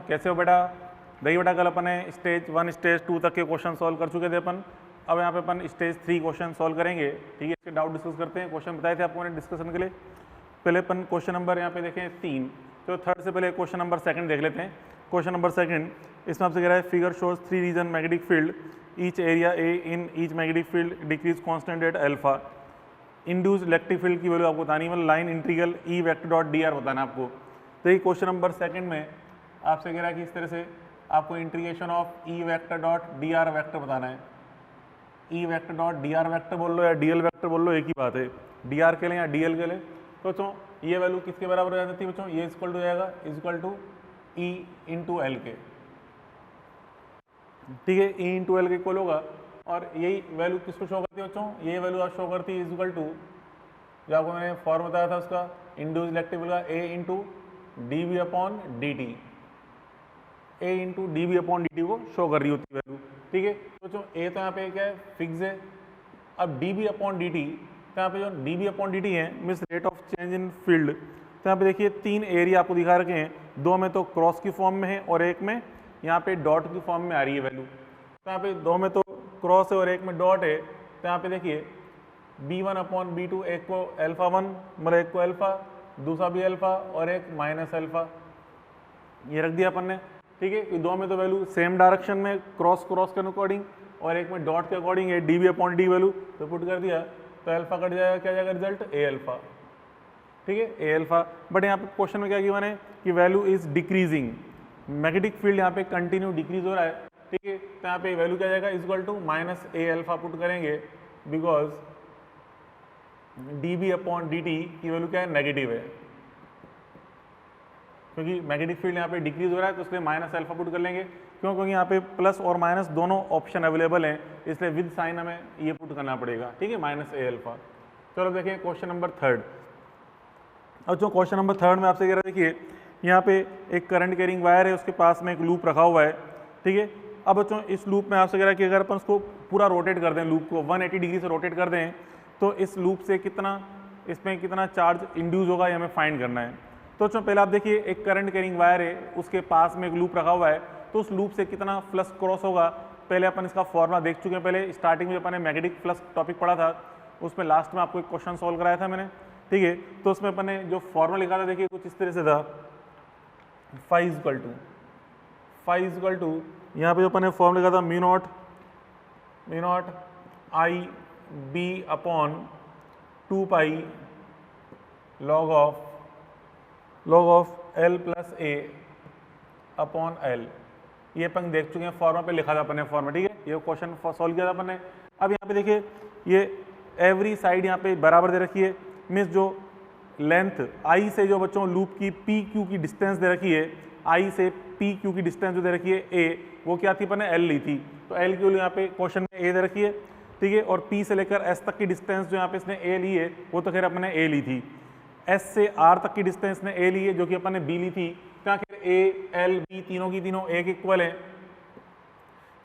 कैसे हो बेटा? देखिए बेटा, कल अपन ने स्टेज 1 स्टेज 2 तक के क्वेश्चन सॉल्व कर चुके थे अपन। अब यहाँ पे अपन स्टेज 3 क्वेश्चन सॉल्व करेंगे। ठीक है, इसके डाउट डिस्कस करते हैं। क्वेश्चन बताए थे आपको मैंने डिस्कशन के लिए। पहले अपन क्वेश्चन नंबर यहाँ पे देखें 3, तो थर्ड से पहले क्वेश्चन नंबर 2 देख लेते हैं। क्वेश्चन नंबर 2 इसमें आपसे कह रहा है figure shows 3 region magnetic field, each area A in each magnetic field decrease constant at alpha. Induce electric field की वैल्यू आपको बतानी, मतलब line integral E vector dot D R बताना आपको। तो ये क्वेश्चन नंबर 2 में आपसे कह रहा है कि इस तरह से आपको integration of E vector dot D are vector बताना है। ई vector dot D are vector बोल लो या डी एल वेक्टर बोल लो, एक ही बात है, डी आर के लिए या डी एल के लिए। तो बच्चों ये वैल्यू किसके बराबर हो जाती है बच्चों? ये इक्वल टू जाएगा equal to E into L के। ठीक है, ई इंटू एल के इक्वल होगा। और यही वैल्यू किसको शो करती है बच्चों? ये वैल्यू आप शो करती है इक्वल टू, जो आपको मैंने फॉर्म बताया था उसका, इंड्यूस इलेक्ट्रिक फील्ड का A into d B upon D t. A into d B upon D t को शो कर रही होती है वैल्यू। ठीक है, तो बच्चों ए तो यहाँ पे क्या है, फिक्स है। अब d B upon D T, तो यहाँ पे जो d B upon D t है means rate of change in field. तो यहाँ पे देखिए 3 एरिया आपको दिखा रखे हैं, 2 में तो क्रॉस की फॉर्म में है और एक में यहाँ पे डॉट की फॉर्म में आ रही है वैल्यू। तो यहाँ पे 2 में तो क्रॉस है और एक में डॉट है। तो यहाँ पे देखिए b1 अपॉन b2, एक को अल्फा 1 मतलब एक को अल्फा, दूसरा भी अल्फा और एक माइनस अल्फा, ये रख दिया अपन ने। ठीक है, कि 2 में तो वैल्यू सेम डायरेक्शन में क्रॉस के अकॉर्डिंग और एक में डॉट के अकॉर्डिंग है D B upon D value, तो पुट कर दिया तो अल्फा कट जाएगा, क्या जाएगा रिजल्ट? ए अल्फा। ठीक है, ए अल्फा। बट यहाँ पे क्वेश्चन में क्या गिवन है कि value is decreasing, magnetic field यहाँ पे कंटिन्यू डिक्रीज हो रहा है। ठीक है, तो यहाँ पे वैल्यू क्या जाएगा equal to minus A alpha put करेंगे, because d B upon D t की वैल्यू क्या है? नेगेटिव है, क्योंकि मैग्नेटिक फील्ड यहाँ पे डिक्रीज हो रहा है, तो इसलिए माइनस अल्फा पुट कर लेंगे। क्यों? क्योंकि यहाँ पे प्लस और माइनस दोनों ऑप्शन अवेलेबल हैं, इसलिए विद साइन हमें ये पुट करना पड़ेगा। ठीक है, माइनस ए अल्फा। चलो देखिए क्वेश्चन नंबर 3। और जो क्वेश्चन नंबर 3 में आपसे कह रहा है, देखिए यहाँ पे एक करंट कैरिंग वायर है, उसके पास में एक लूप रखा हुआ है। ठीक है, अब बच्चों इस लूप में आपसे कह रहा है कि अगर अपन उसको पूरा रोटेट कर दें, लूप को 180 डिग्री से रोटेट कर दें, तो इस लूप से इसमें कितना चार्ज इंड्यूस होगा, ये हमें फाइंड करना है। तो पहले आप देखिए एक करंट कैरिंग वायर है, उसके पास में एक लूप रखा हुआ है, तो उस लूप से कितना फ्लक्स क्रॉस होगा। पहले अपन इसका फॉर्मूला देख चुके हैं, पहले स्टार्टिंग में अपन ने मैग्नेटिक फ्लक्स टॉपिक पढ़ा था, उसमें लास्ट में आपको एक क्वेश्चन सॉल्व कराया था मैंने। ठीक है, तो उसमें अपन ने जो फॉर्मूला लिखा था देखिए कुछ इस तरह से था, फाई इक्वल टू यहाँ पे जो अपन ने फॉर्म लिखा था mu naught I B upon 2 pi log of L plus A upon L. ये अपन देख चुके हैं, फॉर्मा पे लिखा था अपन ने फॉर्मा। ठीक है, ये क्वेश्चन सॉल्व किया था अपन ने। अब यहाँ पे देखिए ये एवरी साइड यहाँ पे बराबर दे रखी है, मीन्स जो लेंथ आई से जो बच्चों लूप की पी क्यू की डिस्टेंस दे रखी है, आई से पी क्यू की डिस्टेंस जो दे रखी है ए, वो क्या थी अपन ने? एल ली थी। तो एल की वैल्यू यहाँ पे क्वेश्चन में ए दे रखी है। ठीक है, और पी से लेकर एस तक की डिस्टेंस जो यहाँ पे इसने ए ली है, वो तो खैर अपन ने ए ली थी। एस से आर तक की डिस्टेंस ने ए ली है, जो कि अपन ने बी ली थी। तो यहाँ खैर ए एल बी तीनों की तीनों ए के इक्वल है। तो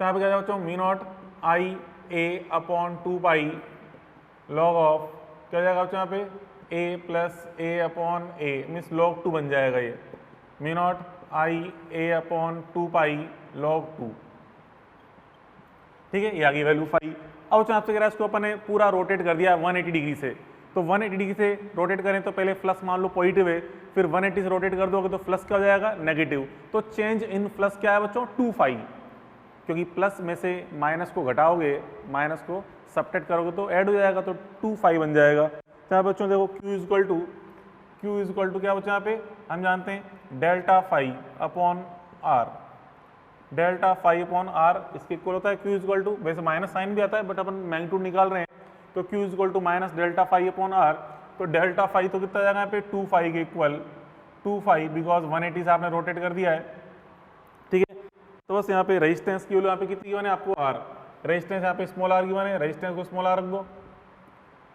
यहाँ पे क्या जाएगा बच्चों? Mu naught I A upon 2 pi log of, क्या जाएगा बच्चों यहाँ पे? ए plus A upon A, means log 2 बन जाएगा ये, म्यू नॉट आई ए अपॉन 2 पाई लॉग 2। ठीक है, ये आ गई वैल्यू फाई। अब आपसे कह रहा है इसको अपन ने पूरा रोटेट कर दिया 180 डिग्री से। तो 180 डिग्री से रोटेट करें तो पहले फ्लक्स मान लो पॉजिटिव है, फिर 180 से रोटेट कर दोगे तो फ्लक्स क्या हो जाएगा? नेगेटिव। तो चेंज इन फ्लक्स क्या है बच्चों? 2 फाई, क्योंकि प्लस में से माइनस को घटाओगे, माइनस को सबट्रैक्ट करोगे तो ऐड हो जाएगा, तो 2 फाई बन जाएगा। तो यहाँ बच्चों देखो Q इक्वल टू क्या बच्चों यहाँ पे हम जानते हैं delta phi upon R. Delta phi upon R इसके इक्वल होता है Q इक्वल टू, वैसे माइनस साइन भी आता है बट अपन मैग्नीट्यूड निकाल रहे हैं, तो Q equal to minus delta phi upon R. तो डेल्टा फाई तो कितना जाएगा यहाँ पे? 2 फाई के इक्वल, 2 फाई, बिकॉज 180 से आपने रोटेट कर दिया है। ठीक है, तो बस यहाँ पे रेजिस्टेंस की वैल्यू यहाँ पे कितनी गिवन है आपको? आर। रेजिस्टेंस यहाँ पे स्मॉल आर गिवन है, रेजिस्टेंस को स्मॉल आर रख दो।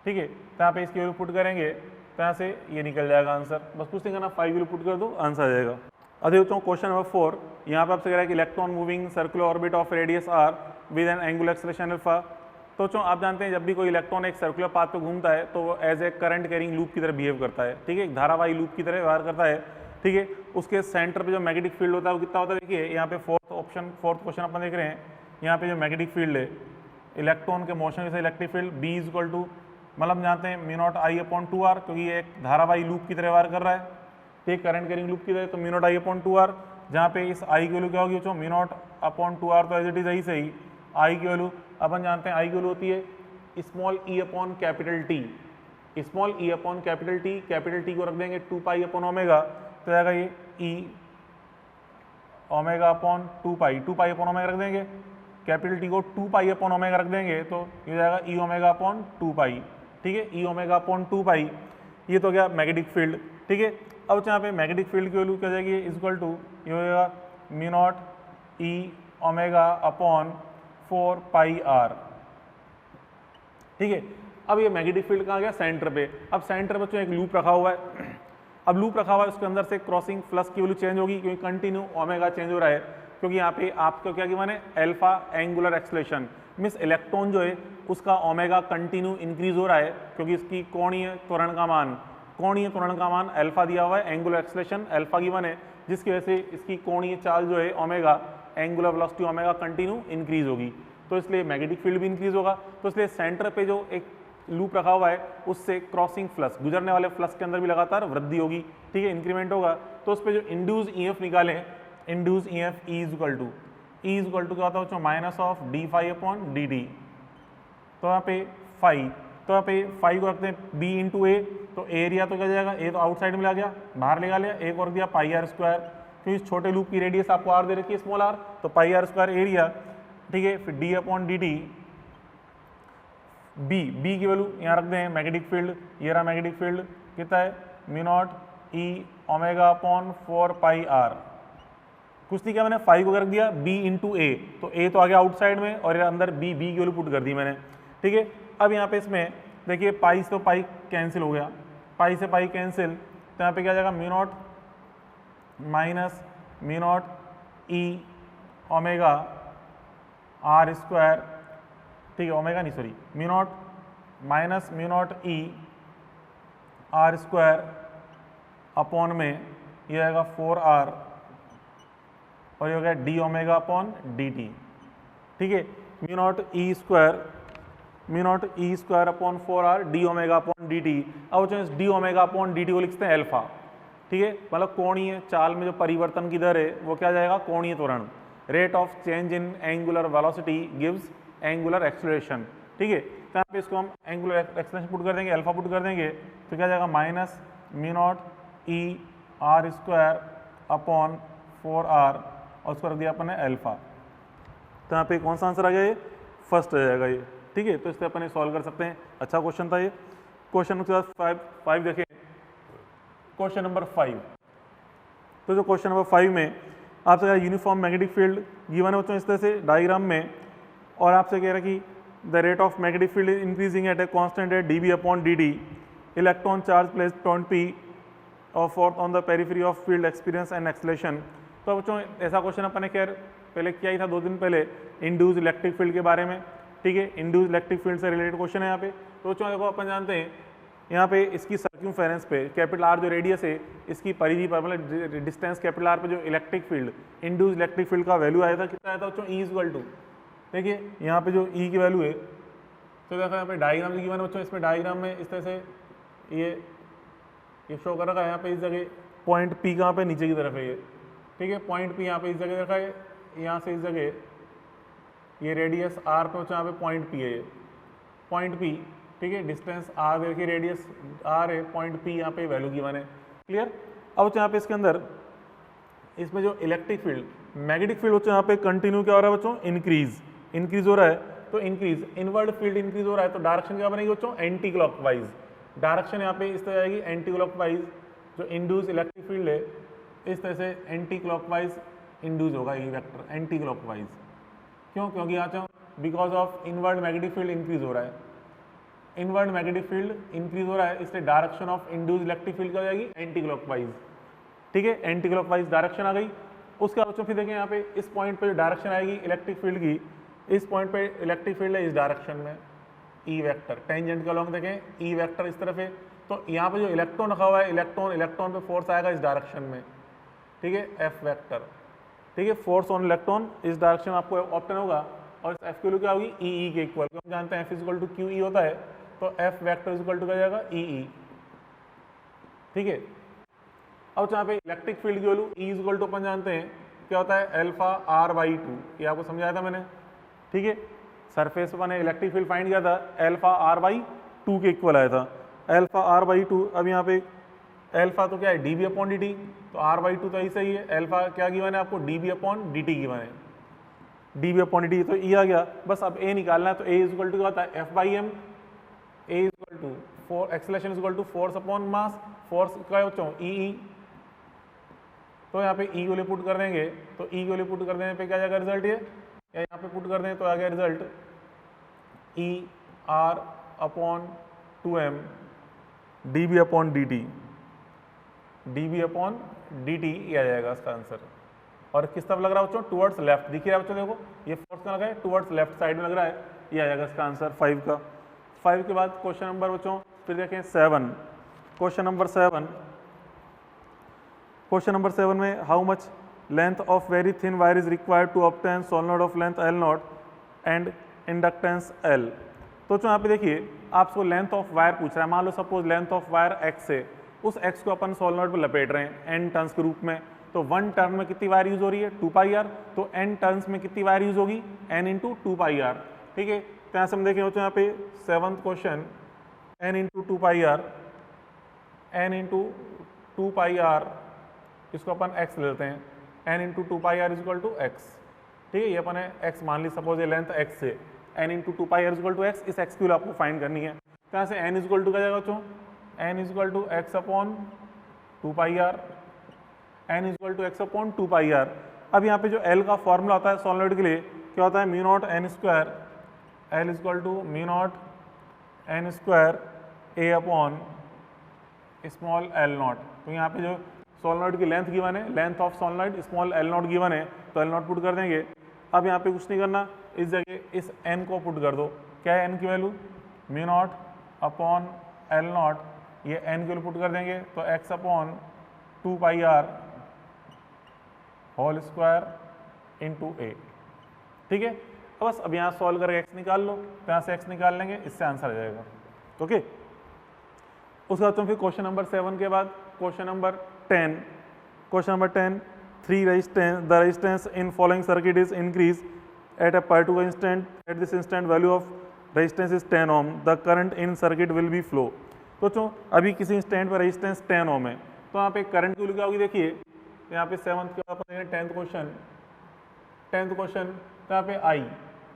ठीक है, तो यहाँ पे इसकी वैल्यू पुट करेंगे तो यहाँ से ये निकल जाएगा आंसर। बस कुछ नहीं करना, 5 वैल्यू पुट कर दो, आंसर आ जाएगा। अब देखते हो क्वेश्चन नंबर 4। यहाँ पे आपसे कह रहा है कि electron moving circular orbit of radius R with an angular acceleration alpha. तो आप जानते हैं जब भी कोई इलेक्ट्रॉन एक सर्कुलर पाथ पे घूमता है तो वो as a current carrying loop की तरह बिहेव करता है। ठीक है, एक धारावाही लूप की तरह व्यवहार करता है। ठीक है, उसके सेंटर पे जो मैग्नेटिक फील्ड होता है वो कितना होता है, देखिए यहाँ पे फोर्थ क्वेश्चन अपन देख रहे हैं, यहाँ पे जो मैग्नेटिक फील्ड है इलेक्ट्रॉन के मोशन से electric field B is equal to, मतलब जानते हैं म्यू नॉट आई अपॉन 2r, क्योंकि ये एक धारावाही लूप की तरह वार कर रहा है, ठीक, करंट कैरिंग लूप की तरह, तो म्यू नॉट आई अपॉन 2r, जहाँ पे इस आई की वैल्यू क्या होगी बच्चों, म्यू नॉट अपॉन 2r, तो एज इट इज ऐसे ही आई की वैल्यू अपन जानते हैं, आई की वैल्यू होती है स्मॉल ई अपॉन कैपिटल टी, स्मॉल ई अपॉन कैपिटल टी को रख देंगे 2 पाई अपॉन ओमेगा, तो जाएगा ये ई omega upon 2 pi upon omega रख देंगे, कैपिटल टी को 2 पाई अपॉन ओमेगा रख देंगे, तो ये जाएगा ई ओमेगा अपॉन 2 पाई, ठीक है, ई ओमेगा अपॉन 2 पाई, ये तो गया मैग्नेटिक फील्ड, ठीक है। अब यहाँ पे मैग्नेटिक फील्ड की वैल्यू क्या जाएगी, इज इक्वल टू ये हो जाएगा mu naught E omega upon 4 pi R, ठीक है। अब ये मैग्नेटिक फील्ड कहाँ गया, सेंटर पे। अब सेंटर बच्चों एक लूप रखा हुआ है, अब लूप रखा हुआ है, उसके अंदर से क्रॉसिंग फ्लक्स की वैल्यू चेंज होगी, क्योंकि कंटिन्यू ओमेगा चेंज हो रहा है, क्योंकि यहाँ पे आपको क्या गिवन है, alpha angular acceleration, means electron जो है उसका ओमेगा कंटिन्यू इंक्रीज हो रहा है, क्योंकि इसकी कोणीय त्वरण का मान अल्फा दिया हुआ है, एंगुलर एक्सेलरेशन अल्फा गिवन है, जिसकी वजह से इसकी कोणीय चाल जो है omega, angular velocity omega continue increase होगी, तो इसलिए मैग्नेटिक फील्ड भी इंक्रीज होगा। तो इसलिए सेंटर पे जो एक लूप रखा हुआ है उससे क्रॉसिंग फ्लक्स, गुजरने वाले फ्लक्स के अंदर भी लगातार वृद्धि होगी, ठीक है, इंक्रीमेंट होगा। तो उस पर जो इंड्यूस ईएफ निकालें, induce EF E is equal to क्या होता है बच्चों, minus of D phi upon D T, तो यहाँ पे फाई, तो यहाँ पे फाई को रखते हैं बी इंटू ए, तो एरिया तो क्या जाएगा, ए तो आउटसाइड में ला गया, बाहर निकाल लिया, एक और दिया पाई आर स्क्वायर, क्योंकि इस छोटे लूप की रेडियस आपको आर दे रखी है स्मॉल आर, तो पाई आर स्क्वायर एरिया, ठीक है, फिर D upon D T, B की वैल्यू यहाँ रख दें, मैग्नेटिक फील्ड, ये रहा मैग्नेटिक फील्ड कितना है, mu naught E omega upon 4 pi R, कुछ नहीं किया मैंने, 5 को रख दिया बी इंटू ए, तो ए तो आ गया आउटसाइड में और अंदर बी की वैल्यू पुट कर दी मैंने, ठीक है। अब यहाँ पे इसमें देखिए पाई से तो पाई कैंसिल हो गया, पाई से पाई कैंसिल, तो यहाँ पे क्या जाएगा, mu naught minus mu naught E omega R square, ठीक है, ओमेगा नहीं sorry, mu naught minus mu naught E R square upon में ये आएगा 4r और ये हो गया d omega upon D T, ठीक है, mu naught E square upon 4r d omega upon D t. अब इस d omega upon D t को लिखते हैं अल्फा, ठीक है, मतलब कोणीय चाल में जो परिवर्तन की दर है वो क्या जाएगा, कोणीय त्वरण, rate of change in angular velocity gives angular acceleration, ठीक है। तो यहाँ पे इसको हम एंगुलर एक्सेलरेशन पुट कर देंगे, अल्फा पुट कर देंगे, तो क्या जाएगा minus mu naught E R square upon 4r और उसको रख दिया अपन ने अल्फा, तो यहाँ पे कौन सा आंसर आ गया, ये फर्स्ट आ जाएगा ये, ठीक है। तो इससे अपन सॉल्व कर सकते हैं, अच्छा क्वेश्चन था ये। क्वेश्चन के बाद 5 देखें, क्वेश्चन नंबर 5, तो जो क्वेश्चन नंबर 5 में आपसे यूनिफॉर्म मैग्नेटिक फील्ड गिवन है बच्चों इस तरह से डायग्राम में, और आपसे कह रहा है कि the rate of magnetic field is increasing at a constant rate d B upon d D, electron charge placed on P और force on the periphery of field experience and acceleration. तो बच्चों ऐसा क्वेश्चन अपन ने खैर पहले किया ही था 2 दिन पहले इंड्यूस इलेक्ट्रिक फील्ड के बारे में, ठीक है, इंड्यूस इलेक्ट्रिक फील्ड से रिलेटेड क्वेश्चन है यहाँ पे। तो बच्चों देखो अपन जानते हैं यहाँ पे इसकी सर्क्यूमफेरेंस पे कैपिटल आर जो रेडियस है इसकी परिधि पर, मतलब डिस्टेंस कैपिटल आर पे जो electric field, induce electric field का वैल्यू आया था, कितना आया था बच्चों, ई इक्वल टू, देखिए यहाँ पे जो ई की वैल्यू है, तो देखो यहाँ पे डायग्राम जो गिवन है बच्चों, इसमें डायग्राम में इस तरह से ये शो कर रखा है, यहाँ पे इस जगह पॉइंट पी कहाँ पे, नीचे की तरफ है ये, ठीक है, पॉइंट पी यहाँ पे इस जगह रखा है, यहाँ से इस जगह ये रेडियस आर पे, यहाँ पे पॉइंट पी है, ये पॉइंट पी, ठीक है, डिस्टेंस आर देखिए, रेडियस आर है, पॉइंट पी यहाँ पे वैल्यू गिवन है, क्लियर। अब यहाँ पे इसके अंदर इसमें जो इलेक्ट्रिक फील्ड, मैग्नेटिक फील्ड बच्चों यहाँ पे कंटिन्यू क्या हो रहा है बच्चों, इंक्रीज हो रहा है, तो इंक्रीज इनवर्ड फील्ड इंक्रीज हो रहा है, तो डायरेक्शन क्या बनेगी बच्चों, एंटी क्लॉकवाइज, डायरेक्शन यहाँ पे इस तरह आएगी एंटी क्लॉकवाइज, जो इंड्यूस इलेक्ट्रिक फील्ड है इस तरह से एंटी क्लॉकवाइज इंड्यूस होगा ये वेक्टर, एंटी क्लॉकवाइज, क्यों, क्योंकि यहाँ because of inward magnetic field increase हो रहा है, इनवर्ड मैग्नेटिक फील्ड इंक्रीज हो रहा है, इसलिए direction of induce electric field क्या हो जाएगी, एंटी क्लॉकवाइज, ठीक है, एंटी क्लॉकवाइज डायरेक्शन आ गई। उसके बाद फिर देखें यहाँ पे इस पॉइंट पे जो डायरेक्शन आएगी इलेक्ट्रिक फील्ड की, इस पॉइंट पे इलेक्ट्रिक फील्ड है इस डायरेक्शन में, ई वेक्टर टेंजेंट के अलॉन्ग देखें ई वेक्टर इस तरफ है, तो यहाँ पे जो इलेक्ट्रॉन रखा हुआ है, इलेक्ट्रॉन पे फोर्स आएगा इस डायरेक्शन में, ठीक है, एफ वेक्टर, ठीक है, फोर्स ऑन इलेक्ट्रॉन इस डायरेक्शन आपको ऑप्टेन होगा, और इस एफ की वैल्यू क्या होगी, ई के इक्वल। हम जानते हैं F equal to Q E होता है, तो एफ वेक्टर इक्वल टू क्या जाएगा, ई, ठीक है। अब यहाँ पे इलेक्ट्रिक फील्ड की वैल्यू ई इक्वल टू अपन जानते हैं क्या होता है, अल्फा आर बाई टू, ये आपको समझाया था मैंने, ठीक है। सरफेस पर मैंने इलेक्ट्रिक फील्ड फाइंड किया था, अल्फा आर बाई टू के इक्वल आया था, अल्फा आर बाई टू। अब यहाँ पे अल्फा तो क्या है, D B upon D T, तो आर बाई टू तो ऐसा ही है, अल्फा क्या गिवन है आपको, d B upon D t given है, D B upon D T, तो ई आ गया। बस अब ए निकालना है, तो ए इक्वल टू क्या होता है, F by M, A equal to four, acceleration equal to force upon mass, force का बच्चों ई, तो यहाँ पे ई को पुट कर देंगे, तो ई को पुट कर देने पे क्या जाएगा रिजल्ट, ये या यहाँ पे पुट कर दें तो आ गया result E R upon two M D B upon D T, D B upon D T, ये आ जाएगा इसका आंसर। और किस तरफ लग रहा है बच्चों, टुवर्ड्स लेफ्ट, दिख रहा है बच्चों, देखो ये फोर्स कहाँ लगा है, टुवर्ड्स लेफ्ट साइड में लग रहा है, ये आ जाएगा इसका आंसर 5 का। 5 के बाद क्वेश्चन नंबर बच्चों फिर देखें 7, क्वेश्चन नंबर 7, क्वेश्चन नंबर 7 में how much length of very thin wire is required to obtain solenoid of length L naught and inductance L. तो यहाँ पे देखिए आपको लेंथ ऑफ वायर पूछ रहा है, मान लो suppose length of wire X है, उस एक्स को अपन सोलेनॉइड पर लपेट रहे हैं एन टर्न्स के रूप में, तो 1 टर्न में कितनी वायर यूज हो रही है, 2 पाई आर, तो एन टर्न्स में कितनी वायर यूज होगी, एन इंटू 2 पाई आर, ठीक है। तो यहाँ से हम देखें बच्चों यहाँ पे 7th question, N into 2 pi R, N into 2 pi R, इसको अपन x ले लेते हैं, n into 2 pi R equal to X, ठीक है, ये अपन है x मान ली, सपोज ये लेंथ x है, n into 2 pi R equal to X, इस x की वैल्यू आपको फाइंड करनी है। तो यहाँ से n इक्वल टू क्या जाएगा बच्चों, n equal to X upon 2 pi R, n equal to X upon 2 pi R. अब यहाँ पे जो l का फॉर्मूला होता है सोलेनॉइड के लिए क्या होता है, mu naught N square, l equal to mu naught N square a upon small L naught. तो यहाँ पे जो सोलेनॉइड की लेंथ गिवन है, length of solenoid small L naught given है, तो एल नॉट पुट कर देंगे। अब यहाँ पे कुछ नहीं करना, इस जगह इस एन को पुट कर दो, क्या है एन की value, mu naught upon L naught, ये एन की वैल्यू पुट कर देंगे, तो X upon 2 pi R whole square into A, ठीक है। बस अब यहाँ सॉल्व करके एक्स निकाल लो, तो यहाँ से एक्स निकाल लेंगे, इससे आंसर आ जाएगा, ओके। उसके बाद तुम फिर क्वेश्चन नंबर 7 के बाद question number 10, question number 10, the resistance in following circuit is increase at a particular instant, at this instant value of resistance is 10 ohm, the current in circuit will be flow. तो चलो अभी किसी instant पर resistance 10 ओम है, तो यहाँ पे current की वैल्यू क्या होगी, देखिए यहाँ पे 7th के बाद 10th क्वेश्चन, तो यहाँ पे आई,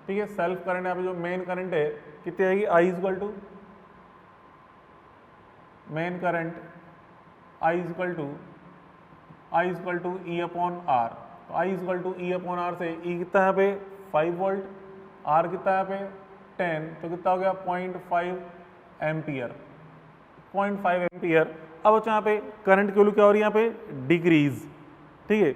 ठीक है, सेल्फ करंट यहाँ पे जो मेन करंट है कितनी आएगी, I equal to main current, I equal to E upon R, तो I equal to E upon R से E कितना है यहाँ पे 5 वोल्ट, R कितना है यहाँ पे 10, तो कितना हो गया 0.5 एम्पियर, 0.5 एम्पियर। अब अच्छा यहाँ पे करंट की वैल्यू क्या हो रही है, यहाँ पे डिक्रीज, ठीक है,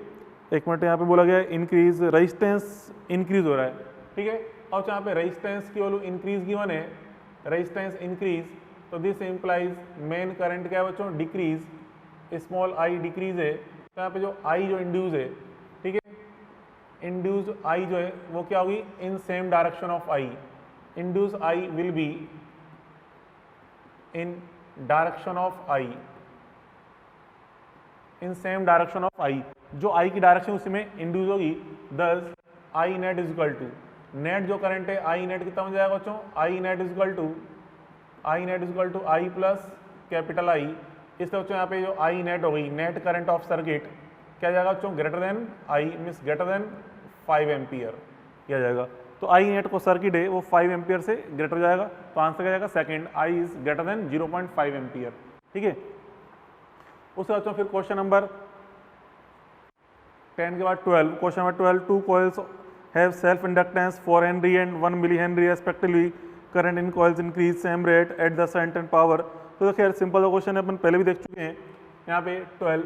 एक मिनट, यहाँ पे बोला गया इंक्रीज, रेजिस्टेंस इंक्रीज हो रहा है, ठीक है। अब यहाँ पे रेजिस्टेंस की वैल्यू इंक्रीज गिवन है, रेजिस्टेंस इंक्रीज, तो दिस इम्प्लाइज मेन करंट क्या है बच्चों, डिक्रीज, स्मॉल आई डिक्रीज है, तो यहाँ पे जो आई जो इंड्यूस है, ठीक है, इंड्यूस आई जो है वो क्या होगी, in same direction of I, induce I will be in direction of I, in same direction of I, जो आई की डायरेक्शन उसी में इंड्यूस होगी, thus I net is equal to, net जो करंट है आई नेट कितना हो जाएगा बच्चों, I net is equal to I plus capital I, इसलिए बच्चों यहाँ पे जो आई नेट हो गई, नेट करंट ऑफ सर्किट क्या जाएगा बच्चों, greater than I means greater than 5 ampere, यह जाएगा। तो आई नेट को सर्किट है वो 5 एम्पियर से ग्रेटर जाएगा, तो आंसर क्या जाएगा second, I is greater than 0.5 ampere, ठीक है। उसके बाद फिर क्वेश्चन नंबर 10 के बाद 12, question number 12, 2 coils have self inductance 4 Henry and 1 milli Henry respectively, current in coils increase same rate at the certain power। तो खैर सिंपल सा क्वेश्चन है, अपन पहले भी देख चुके हैं। यहाँ पे 12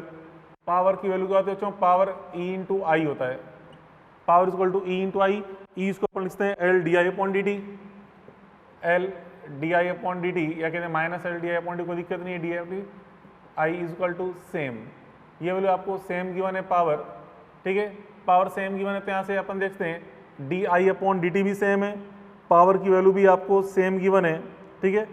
पावर की वैल्यू क्या होती है बच्चों, पावर E इंटू आई होता है, power equal to E into I, E इसको अपन लिखते हैं L d I upon D t, L d I upon D t या कहते हैं minus L D I upon d, कोई दिक्कत नहीं है, d F T I is equal to same, ये वैल्यू आपको सेम गिवन है पावर, ठीक है, पावर सेम गिवन है, तो यहाँ से अपन देखते हैं D I upon D T भी सेम है, पावर की वैल्यू भी आपको सेम गिवन है, ठीक है।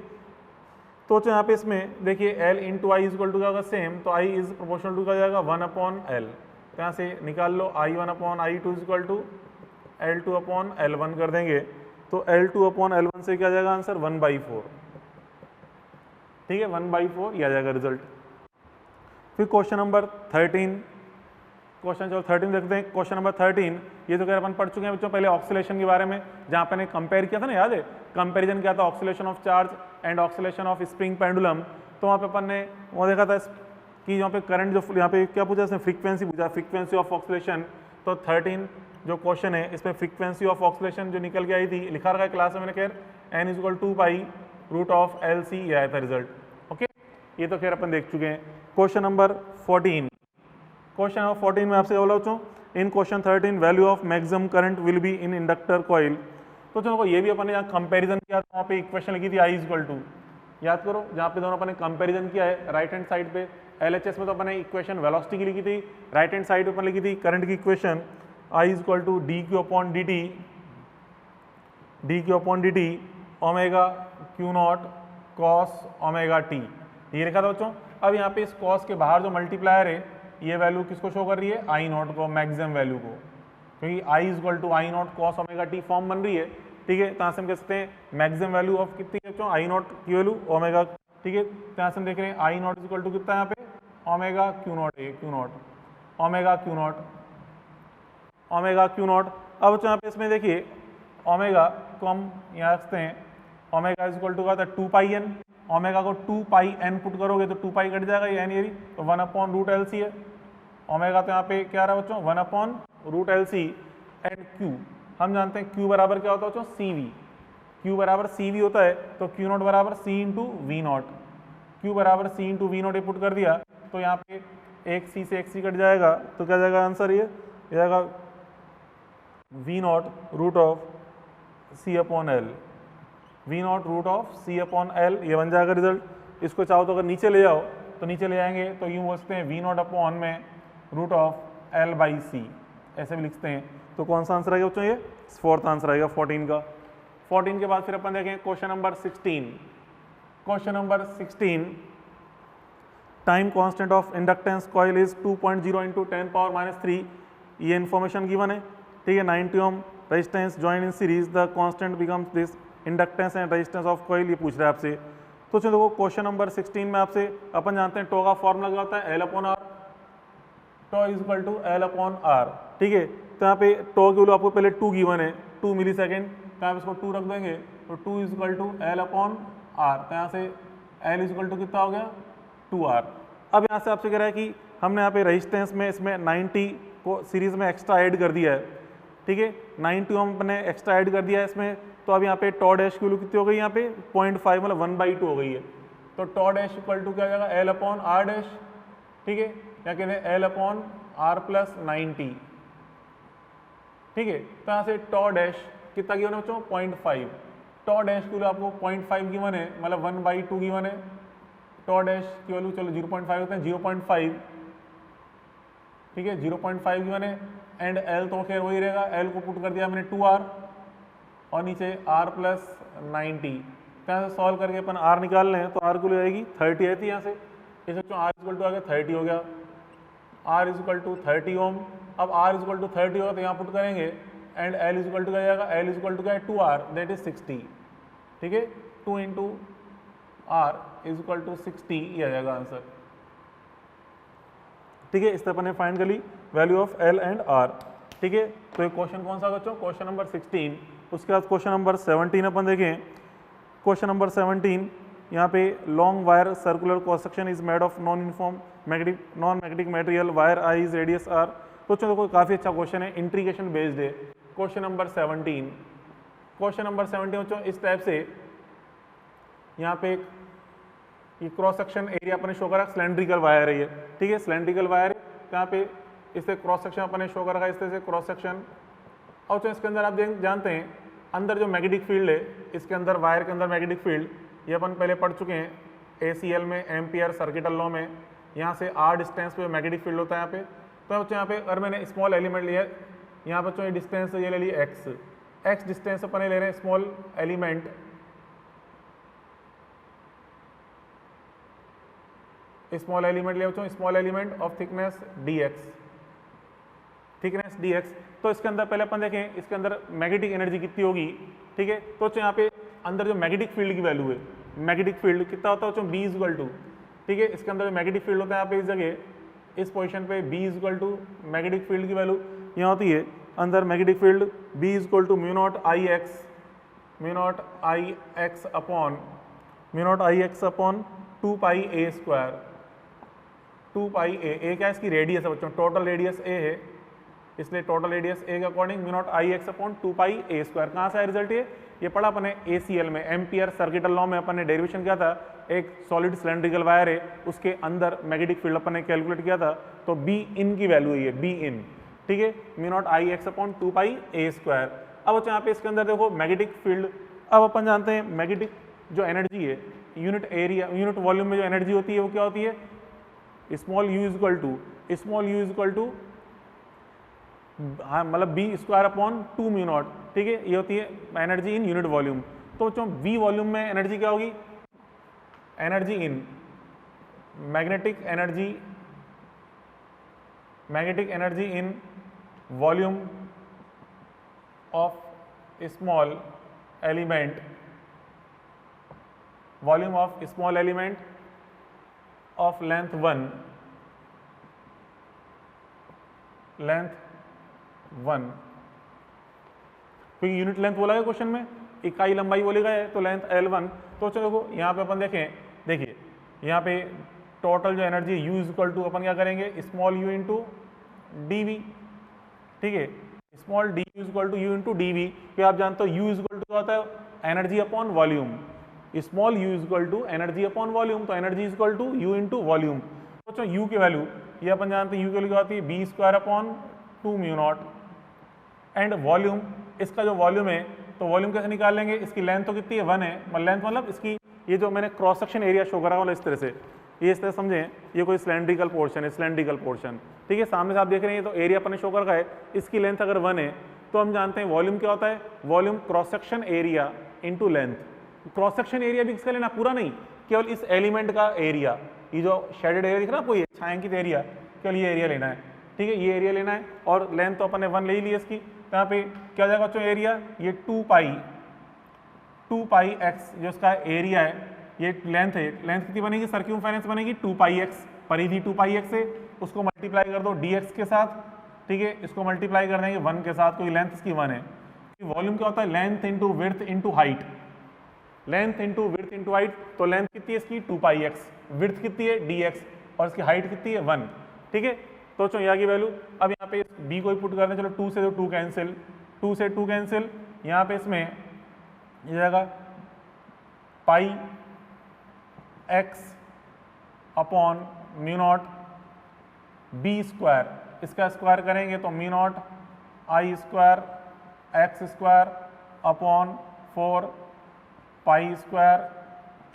तो यहाँ पे इसमें देखिए L into I is equal to क्या होगा सेम, तो आई इज प्रोपोर्शनल टू क्या हो जाएगा 1 अपॉन एल, तो यहाँ से निकाल लो I 1 upon I two is equal to L two upon L one कर देंगे, तो L two upon L one से क्या आ जाएगा आंसर 1/4, ठीक है, 1/4 ये आ जाएगा रिजल्ट। फिर क्वेश्चन नंबर 13, क्वेश्चन चलो 13 देखते हैं। क्वेश्चन नंबर 13 ये तो खैर अपन पढ़ चुके हैं बच्चों पहले ऑक्सीलेशन के बारे में, जहाँ पे ने कंपेयर किया था ना, याद है कंपैरिजन किया था oscillation of charge and oscillation of spring pendulum. तो वहाँ पे अपन ने वो देखा था कि यहाँ पे करंट जो यहाँ पे क्या पूछा इसने फ्रीक्वेंसी पूछा, फ्रीक्वेंसी ऑफ ऑक्सीलेशन। तो 13 जो क्वेश्चन है इसमें फ्रीक्वेंसी ऑफ ऑक्सीलेशन जो निकल के आई थी, लिखा रखा है क्लास में मैंने, खैर n इज इक्वल 2π√LC ये आया था रिजल्ट, ओके, ये तो खैर अपन देख चुके हैं। क्वेश्चन नंबर 14, क्वेश्चन नंबर 14 में आपसे बोला बच्चों in question 13 value of maximum current will be in inductor coil. तो चलो ये भी अपन ने यहाँ कंपेरिजन किया था, वहाँ पे इक्वेशन लिखी थी आई इज इक्वल टू, याद करो जहाँ पे दोनों अपन ने कंपेरिजन किया है, राइट हैंड साइड पे LHS में तो अपन ने इक्वेशन वेलोसिटी की लिखी थी, राइट हैंड साइड पे अपन लिखी थी करंट की equation I is equal to D Q upon D T, D Q upon D T omega Q naught cos omega T, ये लिखा था बच्चों। अब यहाँ पे इस कॉस के बाहर जो मल्टीप्लायर है ये वैल्यू किसको शो कर रही है, आई नॉट को, मैक्सिमम वैल्यू को, क्योंकि I is equal to I naught cos omega t form बन रही है, ठीक है। तो यहाँ से हम कह सकते हैं मैक्सिमम वैल्यू ऑफ कितनी है बच्चों, आई नॉट की वैल्यू ओमेगा, ठीक है। तो यहाँ से हम देख रहे हैं आई नॉट इज इक्वल टू कितना है यहाँ पे ओमेगा क्यू नॉट है, Q not omega Q not, omega Q not. अब बच्चों यहाँ पे इसमें देखिए ओमेगा को हम यहाँ रखते हैं, ओमेगा इज इक्वल टू क्या था 2πn, ओमेगा को 2πn पुट करोगे तो 2π कट जाएगा, ये एन ये तो 1/√LC है, ओमेगा तो यहाँ पे क्या रहा बच्चों 1/√LC एंड क्यू हम जानते हैं क्यू बराबर क्या होता है बच्चों CV, क्यू बराबर CV होता है, तो क्यू नॉट बराबर C into V naught, Q बराबर C इंटू वी नॉट ये पुट कर दिया, तो यहाँ पे एक C से एक C कट जाएगा, तो क्या जाएगा आंसर ये जाएगा V naught root of C upon L, V naught root of C upon L ये बन जाएगा रिजल्ट। इसको चाहो तो अगर नीचे ले जाओ तो नीचे ले जाएंगे तो यूँ बोलते हैं वी नॉट अपॉन में रूट ऑफ L/C, ऐसे भी लिखते हैं। तो कौन सा आंसर आएगा बच्चों, ये फोर्थ आंसर आएगा 14 का। 14 के बाद फिर अपन देखें question number 16, question number 16 time constant of inductance coil is 2.0 into 10⁻³ ये इन्फॉर्मेशन गिवन है, ठीक है। 90 ohm resistance join in series the constant becomes this inductance and resistance of coil, ये पूछ रहा है आपसे। तो चलो देखो क्वेश्चन नंबर 16 में आपसे अपन जानते हैं टो का फॉर्मूला क्या होता है L/R, to is equal to L/R, ठीक है। तो यहाँ पे टो की वैल्यू आपको पहले 2 गिवन है, 2 मिलीसेकंड, तो आप इसको 2 रख देंगे तो 2 इज इक्वल टू L/R, तो यहाँ से L इज इक्वल टू कितना हो गया 2R। अब यहाँ से आपसे कह रहा है कि हमने यहाँ पे रेजिस्टेंस में इसमें 90 को सीरीज में एक्स्ट्रा ऐड कर दिया है, ठीक है, 90 ओम हमने एक्स्ट्रा ऐड कर दिया है इसमें, तो अब यहाँ पे टॉ डैश की वैल्यू कितनी हो गई यहाँ पे 0.5 मतलब 1/2 हो गई है, तो टॉ डैश इक्वल टू क्या हो जाएगा L/R डैश, ठीक है, क्या कहते हैं L/R प्लस 90, ठीक है। तो यहाँ से टॉ डैश कितना गिवन है बच्चों 0.5, टॉ डैश की वैल्यू आपको 0.5 गिवन है, मतलब 1/2 गिवन है, टॉ डैश की वैल्यू चलो 0.5 होते हैं 0.5, ठीक है 0.5 गिवन है, एंड L तो खैर वही रहेगा, L को पुट कर दिया मैंने 2R और नीचे R प्लस 90, यहाँ से सॉल्व करके अपन R निकाल लें तो R को ले आएगी 30 आई थी यहाँ से, इस बच्चों R इक्वल टू आ गया 30 हो गया, R इज इक्वल टू 30 ओम। अब R इज इक्वल टू 30 होगा तो यहाँ पुट करेंगे and L is equal to क्या जाएगा, L इज इक्वल टू क्या है 2R दैट इज 60, ठीक है, 2 into R is equal to 60 ये आ जाएगा आंसर, ठीक है। इस तरह अपन फाइंड कर ली value of L and R, ठीक है। तो ये क्वेश्चन कौन सा बच्चों क्वेश्चन नंबर 16। उसके बाद क्वेश्चन नंबर 17 अपन देखें, क्वेश्चन नंबर 17 यहाँ पे long wire circular cross section is made of non magnetic material, wire I is radius R। तो चलो कोई काफ़ी अच्छा क्वेश्चन है, इंट्रीगेशन बेस्ड है। क्वेश्चन नंबर 17, क्वेश्चन नंबर 17 बच्चों इस टाइप से यहाँ पे ये क्रॉस सेक्शन एरिया अपने शो करा, सिलेंड्रिकल वायर है ये, ठीक है, सिलेंड्रिकल वायर है, यहाँ पे इससे क्रॉस सेक्शन अपने शो करा इस तरह से क्रॉस सेक्शन। और तो इसके अंदर आप जानते हैं अंदर जो मैग्नेटिक फील्ड है, इसके अंदर वायर के अंदर मैग्नेटिक फील्ड, ये अपन पहले पढ़ चुके हैं ACL में, एम्पियर सर्किटल लॉ में। यहाँ से r डिस्टेंस पे मैग्नेटिक फील्ड होता है यहाँ पे। तो बच्चों यहाँ पे अगर मैंने स्मॉल एलिमेंट लिया, यहाँ बच्चों ये डिस्टेंस ये ले ली x डिस्टेंस अपन ले रहे हैं स्मॉल एलिमेंट, स्मॉल एलिमेंट ले बच्चों, small element of thickness dx। तो इसके अंदर पहले अपन देखें इसके अंदर मैग्नेटिक एनर्जी कितनी होगी, ठीक है। तो यहाँ पे अंदर जो मैग्नेटिक फील्ड की वैल्यू है, मैग्नेटिक फील्ड कितना होता है बच्चों, B इक्वल टू, ठीक है। इसके अंदर जो मैग्नेटिक फील्ड होता है यहाँ पे इस जगह, इस पोजीशन पे B equal to magnetic field की वैल्यू यहाँ होती है अंदर magnetic field B equal to mu naught I X upon 2 pi a square, 2 pi a क्या इसकी रेडियस है बच्चों, टोटल रेडियस a है, इसलिए टोटल रेडियस a के according mu naught I X upon 2 pi a square. कहाँ से आया रिजल्ट, ये पढ़ा अपने ACL में, एम्पियर सर्किटल लॉ में अपन ने डेरिवेशन किया था। एक सॉलिड सिलेंड्रिकल वायर है, उसके अंदर मैग्नेटिक फील्ड अपन ने कैलकुलेट किया था, तो B इन की वैल्यू है ये, B इन, ठीक है, mu naught I X upon 2 pi a square. अब बच्चों यहाँ पे इसके अंदर देखो मैग्नेटिक फील्ड, अब अपन जानते हैं मैग्नेटिक जो एनर्जी है, यूनिट एरिया, यूनिट वॉल्यूम में जो एनर्जी होती है वो क्या होती है, स्मॉल u इक्वल टू हाँ मतलब B square upon 2 mu naught, ठीक है, ये होती है एनर्जी इन यूनिट वॉल्यूम। तो बच्चों V वॉल्यूम में एनर्जी क्या होगी, energy in magnetic energy in volume of small element, volume of small element of length 1, क्योंकि यूनिट लेंथ बोला है क्वेश्चन में, इकाई लंबाई बोली गई है, तो लेंथ L1। तो चलो देखो यहाँ पे अपन देखें, देखिए यहाँ पे टोटल जो एनर्जी है U इक्वल टू अपन क्या करेंगे, स्मॉल u इंटू dV, ठीक है, small d equal to u into dV। कि आप जानते हो U इक्वल टू होता है energy upon volume, small u equal to energy upon volume, तो energy equal to u into volume. तो u की वैल्यू ये अपन जानते हैं, u की वैल्यू क्या होती है, B square upon 2 mu naught, and volume, इसका जो वॉल्यूम है तो वॉल्यूम कैसे निकाल लेंगे, इसकी लेंथ तो कितनी है 1 है, लेंथ मतलब इसकी ये जो मैंने क्रॉस सेक्शन एरिया शो करा वाला इस तरह से, ये इस तरह समझें, ये कोई सिलेंड्रिकल पोर्शन है, सिलेंड्रिकल पोर्शन, ठीक है, सामने से आप देख रहे हैं, तो एरिया अपने शो कर रखा है, इसकी लेंथ अगर 1 है तो हम जानते हैं वॉल्यूम क्या होता है, volume cross section area into length. Cross section area भी किसका लेना, पूरा नहीं, केवल इस एलिमेंट का एरिया, ये जो शेडेड एरिया दिख रहा है आपको, ये छायांकित एरिया, केवल ये एरिया लेना है, ठीक है, ये एरिया लेना है, और लेंथ तो अपन ने 1 ले ही ली इसकी। तो यहाँ पे क्या हो जाएगा बच्चों एरिया, ये 2 पाई x जो इसका एरिया है, ये लेंथ है, लेंथ कितनी बनेगी, सर्क्यूमफेरेंस बनेगी 2 पाई x, परिधि 2 पाई x है, उसको मल्टीप्लाई कर दो dx के साथ, ठीक है, इसको मल्टीप्लाई कर देंगे 1 के साथ, क्योंकि लेंथ इसकी 1 है। वॉल्यूम क्या होता है, length into width into height, length into width into height, तो लेंथ कितनी है इसकी 2 पाई x, विड्थ कितनी है dx, और इसकी हाइट कितनी है 1, ठीक है। तो चलो यहाँ की वैल्यू, अब यहाँ पे b को ही पुट करते हैं, चलो 2 से 2 कैंसिल, 2 से 2 कैंसिल, यहाँ पे इसमें ये जाएगा पाई x upon mu naught b square, इसका स्क्वायर करेंगे तो mu naught I square x square upon 4 pi square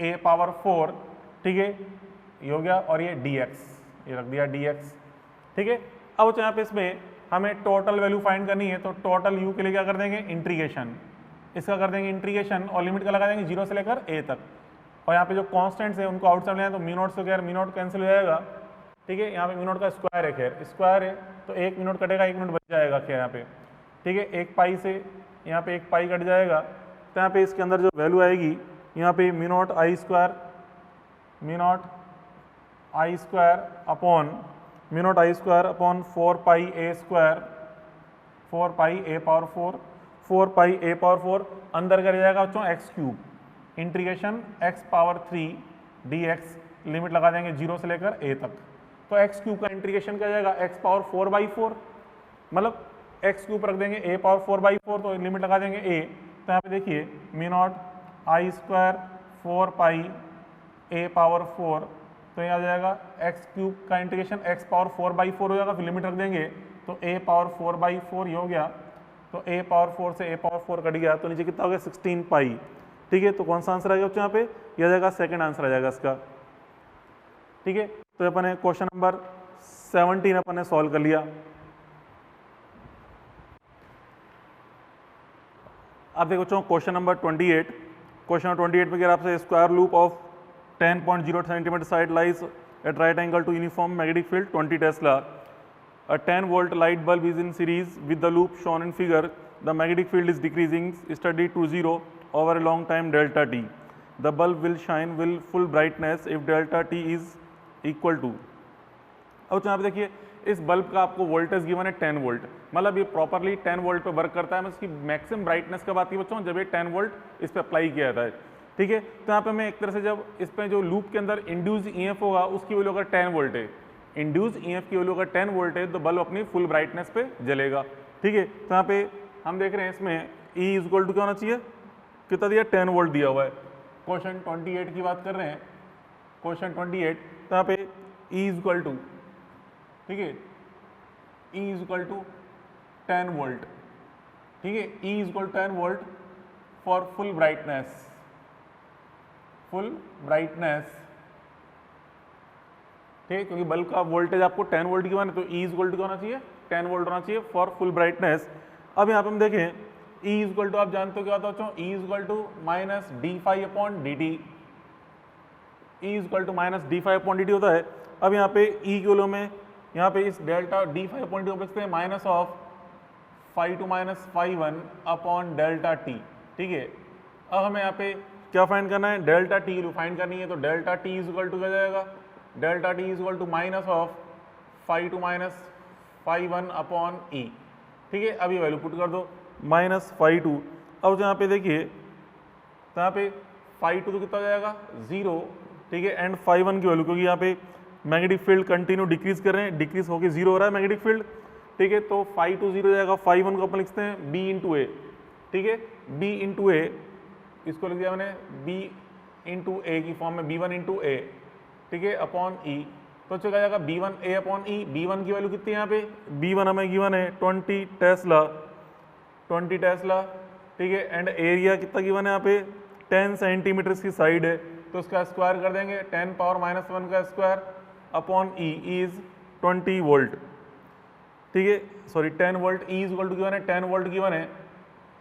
a power 4, ठीक है, ये हो गया, और ये dx, ये रख दिया dx, ठीक है। अब यहाँ पे इसमें हमें टोटल वैल्यू फाइंड करनी है, तो टोटल u के लिए क्या कर देंगे, इंटीग्रेशन, इसका कर देंगे इंटीग्रेशन, और लिमिट का लगा देंगे 0 से लेकर a तक, और यहाँ पे जो कॉन्स्टेंट्स है उनको आउटसाइड ले आए, तो म्यू नॉट से म्यू नॉट कैंसिल हो जाएगा, ठीक है, यहाँ पे म्यू नॉट का स्क्वायर है, खैर स्क्वायर है तो 1 मिनट कटेगा, 1 मिनट बच जाएगा खैर यहाँ पे, ठीक है, 1 पाई से यहाँ पे 1 पाई कट जाएगा, तो यहाँ पे इसके अंदर जो वैल्यू आएगी, यहाँ पे mu naught I square upon 4 pi a square, 4 pi a power 4, 4 pi a power 4, अंदर कर जाएगा बच्चों x cube, integration x power 3 dx, limit लगा देंगे 0 से लेकर a तक, तो x क्यूब का इंटीग्रेशन क्या जाएगा, x पावर 4/4, मतलब x क्यूब रख देंगे a पावर 4/4, तो लिमिट लगा देंगे a, तो यहाँ पे देखिए mu naught I square 4 pi a power 4, तो यहाँ आ जाएगा x क्यूब का इंटीग्रेशन x पावर 4/4 हो जाएगा, फिर लिमिट रख देंगे तो a पावर 4/4 ये हो गया, तो a पावर 4 से a पावर 4 कट गया तो नीचे कितना हो गया 16 पाई। ठीक है, तो कौन सा आंसर आ गया बच्चों यहाँ पे, यह आ जाएगा सेकंड आंसर आ जाएगा इसका। ठीक है, तो अपन ने क्वेश्चन नंबर 17 अपन ने सॉल्व कर लिया। अब देखो बच्चों क्वेश्चन नंबर 28। क्वेश्चन नंबर 28 में कह रहा है आपसे square loop of 10.0 centimetre side lies at right angle to uniform magnetic field 20 tesla. A 10 volt light bulb is in series with the loop shown in figure. The magnetic field is decreasing steady to 0 over a long time delta t. The bulb will shine with full brightness if delta t is equal to। अब यहाँ पे देखिए इस bulb का आपको voltage given है 10 volt, मतलब ये प्रॉपरली 10 वोल्ट पे वर्क करता है। मैं इसकी मैक्सिमम ब्राइटनेस का बात की बच्चों जब ये 10 वोल्ट इस पर अप्लाई किया जाता है। ठीक है, तो यहाँ पे मैं एक तरह से जब इस पर जो लूप के अंदर इंड्यूस ईएमएफ होगा उसकी वैल्यू अगर 10 वोल्ट है, इंड्यूस ईएमएफ की वैल्यू अगर 10 वोल्ट है तो बल्ब अपनी फुल ब्राइटनेस पे जलेगा। ठीक है, तो यहाँ पे हम देख रहे हैं इसमें E इज इक्वल टू क्या होना चाहिए, कितना दिया 10 वोल्ट दिया हुआ है। क्वेश्चन 28 की बात कर रहे हैं, क्वेश्चन 28, तो यहाँ पे E इज इक्वल टू, ठीक है, E is equal to 10 volt. ठीक है, E is equal to 10 volt for full brightness, full brightness. ठीक है, क्योंकि बल्ब का वोल्टेज आपको 10 वोल्ट की माने तो E इज इक्वल टू होना चाहिए 10 वोल्ट होना चाहिए फॉर फुल ब्राइटनेस। अब यहाँ पे हम देखें E इज इक्वल टू, आप जानते हो क्या होता है बच्चों, E is equal to minus D phi upon D T. E is equal to minus D phi upon D T होता है। अब यहाँ पे E की वैल्यू में यहाँ पे इस delta D phi upon D को लिखते हैं minus of phi two minus phi one upon delta T. ठीक है, अब हमें यहाँ पे क्या फाइंड करना है, डेल्टा टी की फाइंड करनी है। तो delta T is equal to क्या जाएगा, delta T is equal to minus of phi two minus phi one upon E. ठीक है, अभी वैल्यू पुट कर दो माइनस फाई टू। अब यहाँ पे देखिए तो यहाँ पे फाई टू तो कितना हो जाएगा 0। ठीक है, एंड फाई वन की वैल्यू, क्योंकि यहाँ पे मैग्नेटिक फील्ड कंटिन्यू डिक्रीज कर रहे हैं, डिक्रीज होकर 0 हो रहा है मैग्नेटिक फील्ड। ठीक है, तो फाई टू 0 हो जाएगा, फाई वन को अपन लिखते हैं बी इंटू ए। ठीक है, बी इंटू ए, इसको लिख दिया मैंने बी इंटू ए की फॉर्म में, बी वन इंटू ए। ठीक है, अपॉन ई, तो चला जाएगा बी वन ए अपॉन ई। बी वन की वैल्यू कितनी है यहाँ पे, बी वन हमें गिवन है 20 टेस्ला, 20 टेस्ला। ठीक है, एंड एरिया कितना गिवन है यहाँ पे 10 सेंटीमीटर की साइड है, तो उसका स्क्वायर कर देंगे 10 पावर माइनस 1 का square upon E is 20 volt. ठीक है, sorry 10 volt, E is equal to given है 10 वोल्ट गिवन है।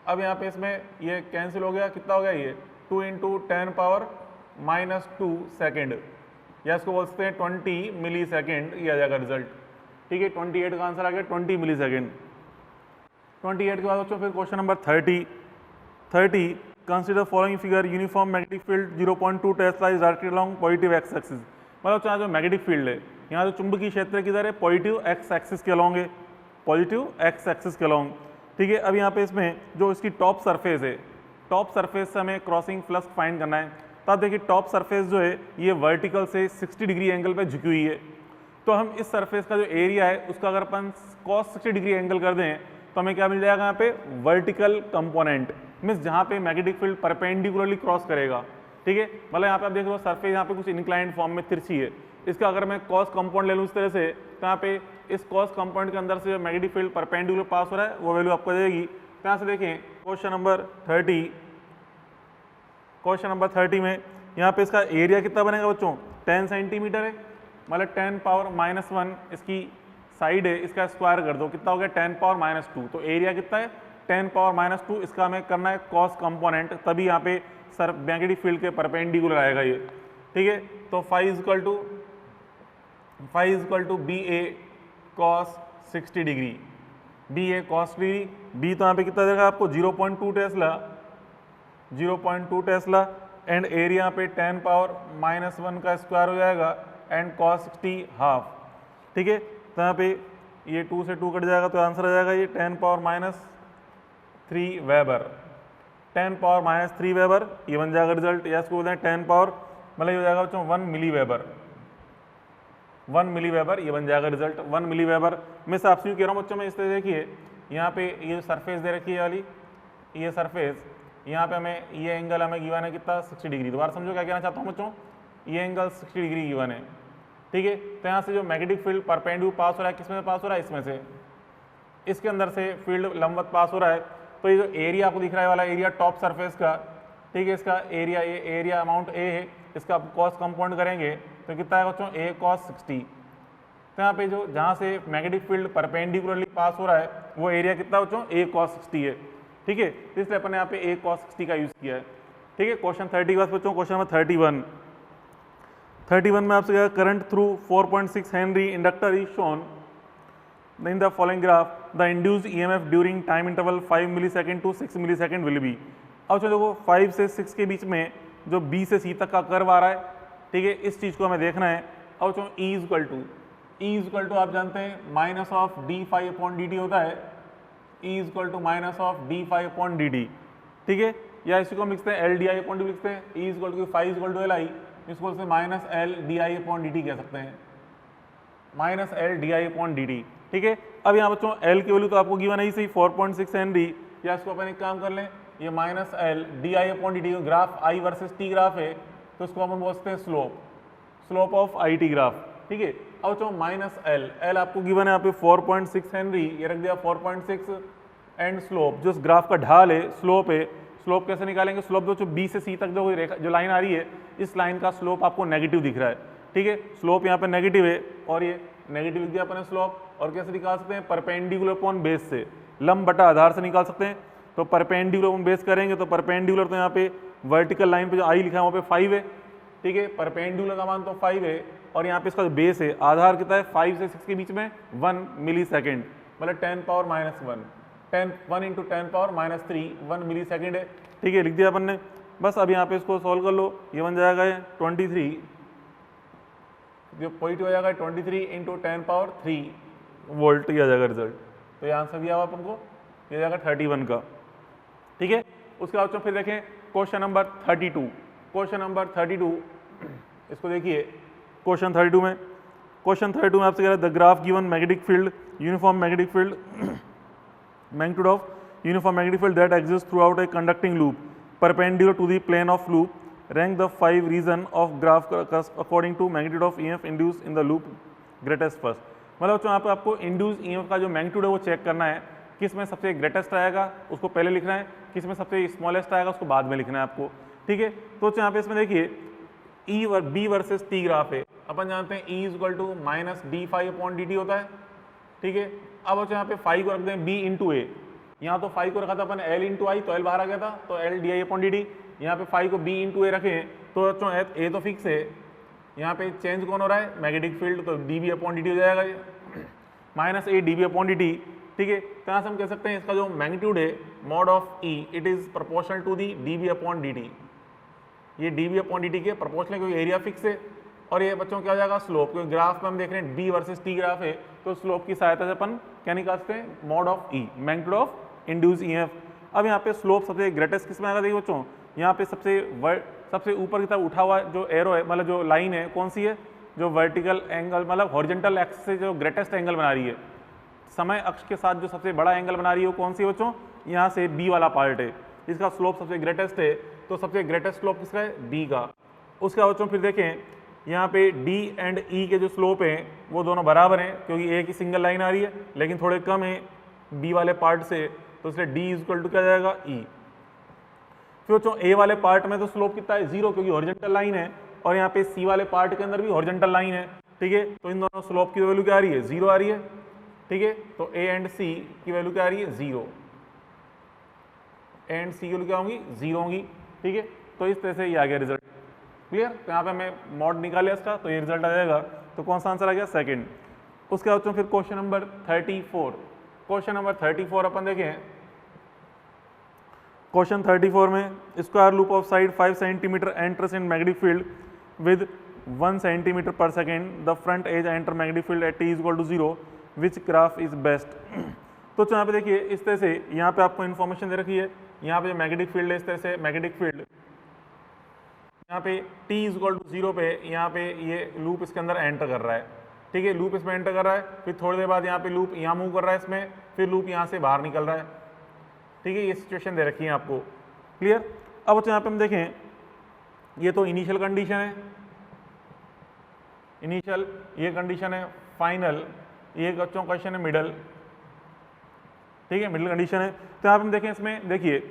अब यहाँ पे इसमें ये कैंसिल हो गया, कितना हो गया ये 2 इंटू 10 पावर माइनस 2 सेकेंड, या इसको बोलते हैं 20 मिली सेकेंड, ये आ जाएगा रिजल्ट। ठीक है, 28 का आंसर आ गया 20 मिली सेकेंड। 28 के बाद बच्चों फिर question number 30 consider following figure, uniform magnetic field 0.2 Tesla is directed along positive x axis. मतलब चाहे जो मैग्नेटिक फील्ड है यहाँ जो चुंबकीय क्षेत्र किधर है, पॉजिटिव एक्स एक्सिस के अलोंग है, पॉजिटिव एक्स एक्सिस के अलोंग। ठीक है, अब यहाँ पे इसमें जो इसकी टॉप सरफेस है, टॉप सरफेस से हमें क्रॉसिंग फ्लक्स फाइंड करना है। तो आप देखिए टॉप सरफेस जो है ये वर्टिकल से 60 डिग्री एंगल पे झुकी हुई है, तो हम इस सरफेस का जो एरिया है उसका अगर अपन cos 60 डिग्री एंगल कर दें तो हमें क्या मिल जाएगा यहाँ पे वर्टिकल कंपोनेंट, मीन्स जहाँ पे मैग्नेटिक फील्ड परपेंडिकुलरली क्रॉस करेगा। ठीक है, मतलब यहाँ पे आप देख लो सरफेस यहाँ पे कुछ इंक्लाइंड फॉर्म में तिरछी है, इसका अगर मैं कॉस कंपाउंड ले लूँ इस तरह से, तो यहाँ पे इस कॉस कंपाउंड के अंदर से जो मैग्नेटिक फील्ड परपेंडिकुलर पास हो रहा है वो वैल्यू आपको देगी। तो यहाँ से देखें क्वेश्चन नंबर 30, क्वेश्चन नंबर 30 में यहाँ पे इसका एरिया कितना बनेगा बच्चों 10 सेंटीमीटर है, मतलब 10 पावर माइनस 1 इसकी साइड है, इसका स्क्वायर कर दो कितना हो गया 10 पावर माइनस 2। तो एरिया कितना है 10 पावर माइनस 2, इसका हमें करना है कॉस कंपोनेंट, तभी यहाँ पे सर मैग्नेटिक फील्ड के परपेंडिकुलर आएगा ये। ठीक है, तो phi is equal to B A cos 60 degree, B A cos degree, B तो यहाँ पे कितना देगा आपको 0.2 टेस्ला, 0.2 टेस्ला, एंड एरिया पे 10 पावर माइनस 1 का स्क्वायर हो जाएगा एंड कॉस 60 हाफ। ठीक है, तो यहाँ पे ये 2 से 2 कट जाएगा तो आंसर आ जाएगा ये 10 power minus 3 weber, 10 power minus 3 weber, ये बन जाएगा रिजल्ट। या इसको बोलते हैं 10 पावर मतलब ये हो जाएगा बच्चों 1 मिली वेबर, 1 मिली वेबर, ये बन जाएगा रिजल्ट 1 मिली वेबर। मैं से आपसे कह रहा हूँ बच्चों में इस तरह देखिए यहाँ पे ये जो सरफेस दे रखी है वाली, ये सरफेस यहाँ पे हमें ये एंगल हमें गिवन है कितना 60 डिग्री। दोबारा समझो क्या कहना चाहता हूँ बच्चों, ये एंगल 60 डिग्री गिवन है। ठीक है, तो यहाँ से जो मैग्नेटिक फील्ड परपेंडिकुलर पास हो रहा है, किसमें से पास हो रहा है, इसमें से। इसके अंदर से फील्ड लंबवत पास हो रहा है, तो ये जो एरिया आपको दिख रहा है वाला एरिया टॉप सरफेस का, ठीक है, इसका एरिया, ये एरिया अमाउंट ए है, इसका कॉस कंपाउंड करेंगे तो कितना है बच्चों, ए कॉस 60। तो यहाँ पे जो जहाँ से मैग्नेटिक फील्ड परपेंडिकुलरली पास हो रहा है वो एरिया कितना बच्चों, ए कॉस 60 है, ठीक है। तो इसलिए अपन ने यहाँ पे ए कॉस 60 का यूज़ किया है, ठीक है। क्वेश्चन 30 के बाद बच्चों क्वेश्चन नंबर 31 में आपसे current through 4.6 Henry inductor is shown in the following graph, the induced EMF during time interval 5 millisecond to 6 millisecond will be। अब चलो देखो 5 से 6 के बीच में जो B से C तक का कर्व आ रहा है, ठीक है, इस चीज़ को हमें देखना है। अब चलो E इक्वल टू आप जानते हैं minus of D phi upon D T होता है, E equal to minus of D phi upon D T, ठीक है, या इसी को हम लिखते हैं L D I upon D लिखते हैं, E equal to phi equal to L I, इसको से minus L D I upon D T कह सकते हैं, minus L D I upon D T, ठीक है। अब यहाँ बच्चों एल की वैल्यू तो आपको गिवन है ही सही 4.6 हेनरी, या इसको अपन एक काम कर लें, ये minus L D I upon D T, graph I versus T graph है तो इसको अपन बोलते हैं slope of I T graph, ठीक है। अब बच्चों माइनस एल आपको गिवन है यहाँ पे 4.6 हेनरी, ये रख दिया 4.6 एंड स्लोप, जो ग्राफ का ढाल है स्लोप है, स्लोप कैसे निकालेंगे, स्लोप जो बी से सी तक जो लाइन आ रही है, इस लाइन का स्लोप आपको नेगेटिव दिख रहा है, ठीक है, स्लोप यहाँ पे नेगेटिव है और ये नेगेटिव लिख दिया अपने स्लोप। और कैसे निकाल सकते हैं, परपेंडिकुलर अपॉन बेस से, लंब बटा आधार से निकाल सकते हैं। तो परपेंडिकुलर अपॉन बेस करेंगे तो परपेंडिकुलर तो यहाँ पे वर्टिकल लाइन पे जो आई लिखा है वहाँ पे 5 है, ठीक है, परपेंडिकुलर का मान तो 5 है और यहाँ पे इसका जो बेस है आधार कितना है 5 से 6 के बीच में 1 मिलीसेकंड, मतलब 10 power minus 1 into 10 power minus 3 1 millisecond है, ठीक है, लिख दिया अपन ने। बस अब यहाँ पे इसको सॉल्व कर लो, ये बन जाएगा 23, जो पॉइंट हो जाएगा 23 इंटू 10 पावर 3 वोल्ट, ये आ जाएगा रिजल्ट। तो ये आंसर दिया हुआ अपन को, ये जाएगा 31 का, ठीक है। उसके बाद फिर देखें क्वेश्चन नंबर 32, इसको देखिए क्वेश्चन 32 में आपसे कह रहा है the graph given magnetic field uniform magnetic field magnitude of uniform magnetic field that exists throughout a conducting loop perpendicular to the plane of loop, rank the 5 region of graph according to magnitude of EMF induced in the loop greatest first। मतलब यहाँ पे आपको induce EMF का जो magnitude है वो check करना है, किस में सबसे ग्रेटेस्ट आएगा उसको पहले लिखना है, किस में सबसे स्मॉलेस्ट आएगा उसको बाद में लिखना है आपको, ठीक है। तो यहाँ पे इसमें देखिए E और B वर्सेस T ग्राफ है, अपन जानते हैं E equal to minus D phi upon D T होता है, ठीक है। अब यहाँ पे फाई को रख दें B इंटू ए, यहाँ तो फाई को रखा था अपन L इंटू आई तो L बाहर आ गया था तो L d I upon D T, यहाँ पे फाई को B इंटू ए रखें तो बच्चों ए तो फिक्स है, यहाँ पे चेंज कौन हो रहा है मैग्नेटिक फील्ड, तो D B upon D T हो जाएगा ये minus A D B upon D T, ठीक है। तो यहाँ से हम कह सकते हैं इसका जो मैग्नीट्यूड है mod of E it is proportional to the d B upon D T, ये d B upon D t के प्रोपोर्शनल क्योंकि एरिया फिक्स है। और ये बच्चों क्या हो जाएगा स्लोप, क्योंकि ग्राफ में हम देख रहे हैं डी वर्सेस टी ग्राफ है तो स्लोप की सहायता से अपन क्या निकाल सकते हैं mod of E magnitude of induce EMF। अब यहाँ पे स्लोप सबसे ग्रेटेस्ट किस में आएगा, देखिए बच्चों यहाँ पे सबसे ऊपर की तरफ उठा हुआ जो एरो है, मतलब जो लाइन है कौन सी है, जो वर्टिकल एंगल मतलब हॉरिजॉन्टल एक्सिस से जो ग्रेटेस्ट एंगल बना रही है, समय अक्ष के साथ जो सबसे बड़ा एंगल बना रही है वो कौन सी है बच्चों, यहाँ से B वाला पार्ट है, इसका स्लोप सबसे ग्रेटेस्ट है, तो सबसे ग्रेटेस्ट स्लोप किसका है B का। उसके बाद बच्चों फिर देखें यहाँ पे D एंड E के जो स्लोप हैं वो दोनों बराबर हैं क्योंकि एक ही सिंगल लाइन आ रही है लेकिन थोड़े कम है B वाले पार्ट से, तो इसलिए D इक्वल टू क्या जाएगा E। फिर बच्चों A वाले पार्ट में तो स्लोप कितना है 0 क्योंकि हॉरिजॉन्टल लाइन है, और यहाँ पे C वाले पार्ट के अंदर भी हॉरिजॉन्टल लाइन है, ठीक है। तो इन दोनों स्लोप की वैल्यू क्या आ रही है 0 आ रही है, ठीक है। तो A एंड C की वैल्यू क्या आ रही है 0, A एंड C की वैल्यू क्या होंगी 0 होंगी, ठीक है। तो इस तरह से ये आ गया रिजल्ट, क्लियर। तो यहाँ पे हमें मॉड निकाले इसका तो ये रिजल्ट आ जाएगा, तो कौन सा आंसर आ गया सेकंड। उसके बाद फिर क्वेश्चन नंबर 34 अपन देखें। क्वेश्चन 34 में square loop of side 5 centimetre enters in magnetic field with 1 centimetre per second, the front edge enter magnetic field at T is equal to 0, which graph is best. तो यहाँ पे देखिए इस तरह से यहाँ पे आपको इन्फॉर्मेशन दे रखी है, यहाँ पे जो मैग्नेटिक फील्ड है इस तरह से मैग्नेटिक फील्ड यहाँ पे t इज इक्वल टू 0 पे यहाँ पे ये लूप इसके अंदर एंटर कर रहा है, ठीक है, लूप इसमें एंटर कर रहा है, फिर थोड़ी देर बाद यहाँ पे लूप यहाँ मूव कर रहा है इसमें, फिर लूप यहाँ से बाहर निकल रहा है, ठीक है। ये सिचुएशन दे रखी है आपको, क्लियर। अब बच्चों यहाँ पे हम देखें ये तो इनिशियल कंडीशन है, इनिशियल ये कंडीशन है, फाइनल ये बच्चों क्वेश्चन है मिडल, ठीक है, मिडिल कंडीशन है। तो यहाँ पे हम देखें, इसमें देखिए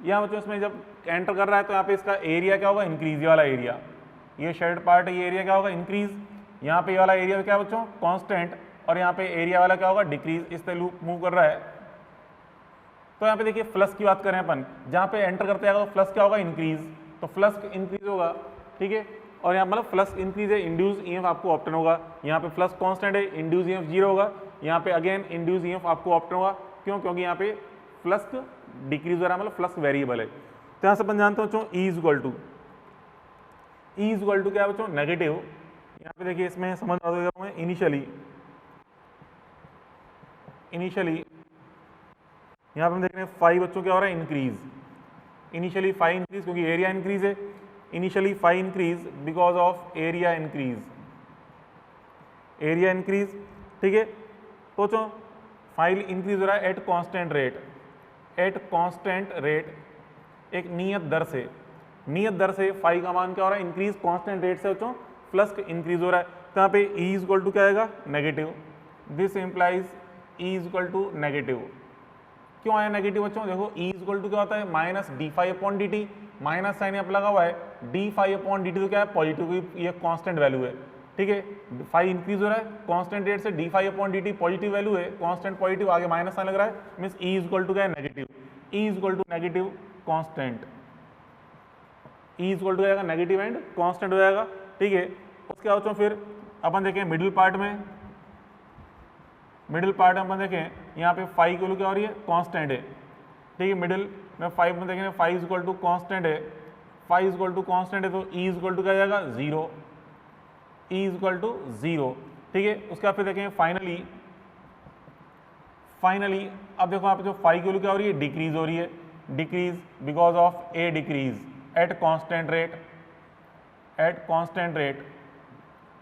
यहाँ बच्चों इसमें जब एंटर कर रहा है तो यहाँ पे इसका एरिया क्या होगा, इंक्रीज, ये वाला एरिया, ये शेड पार्ट है, ये एरिया क्या होगा, इंक्रीज। यहाँ पे ये वाला एरिया क्या है बच्चों, कांस्टेंट, और यहाँ पे एरिया वाला क्या होगा, डिक्रीज। इस तरह लूप मूव कर रहा है। तो यहाँ पे देखिए फ्लक्स की बात करें अपन, जहाँ पे एंटर करते जाएगा तो फ्लक्स क्या होगा, इंक्रीज, तो फ्लक्स इंक्रीज होगा, ठीक है। और यहाँ मतलब फ्लक्स इंक्रीज है, इंड्यूस ईएमएफ आपको ऑप्टेन होगा। यहाँ पे फ्लक्स कांस्टेंट है, इंड्यूस ईएमएफ 0 होगा। यहाँ पे अगेन इंड्यूस ईएमएफ आपको ऑप्टेन होगा, क्यों, क्योंकि यहाँ पे फ्लक्स डिक्रीज हो रहा है, मतलब फ्लक्स वेरिएबल है। तो यहाँ से अपन जानते हो बच्चों ई इक्वल टू क्या है बच्चों, नेगेटिव। यहाँ पे देखिए इसमें समझ आ जाएगा, इनिशियली यहाँ पे हम देख रहे हैं फाई बच्चों क्या हो रहा है, इंक्रीज, इनिशियली फाई इंक्रीज, क्योंकि एरिया इंक्रीज है, initially phi increase because of area increase, ठीक है। तो बच्चों फाइल इंक्रीज हो रहा है एट कांस्टेंट रेट, एक नियत दर से फाई का मान क्या हो रहा है, इंक्रीज, कांस्टेंट रेट से बच्चों फ्लक्स इंक्रीज हो रहा है। तो यहाँ पे ई इज इक्वल टू क्या आएगा, negative. This implies E is equal to negative. क्यों आया नेगेटिव बच्चों, देखो ई इज इक्वल टू क्या होता है, minus D phi upon D T, minus sign यहाँ पर लगा हुआ है, D phi upon D T तो क्या है, पॉजिटिव, ये कांस्टेंट वैल्यू है, ठीक है। फाई इंक्रीज हो रहा है कांस्टेंट रेट से, D phi upon D T positive value है, कांस्टेंट पॉजिटिव, आगे माइनस साइन लग रहा है, means E is equal to क्या है, negative. E is equal to negative constant, E is equal to जाएगा नेगेटिव एंड कांस्टेंट हो जाएगा, ठीक है। उसके बाद फिर अपन देखें मिडिल पार्ट में अपन देखें, यहाँ पे फाई की वैल्यू क्या हो रही है, कांस्टेंट है, ठीक है। मिडिल में फाइव में देखें, phi is equal to constant है, तो ई इज इक्वल टू क्या जाएगा, 0, ई इज इक्वल टू 0, ठीक है। उसके बाद फिर देखें फाइनली अब देखो यहाँ पे जो फाई की वैल्यू क्या हो रही है, डिक्रीज हो रही है, decrease because of A decrease at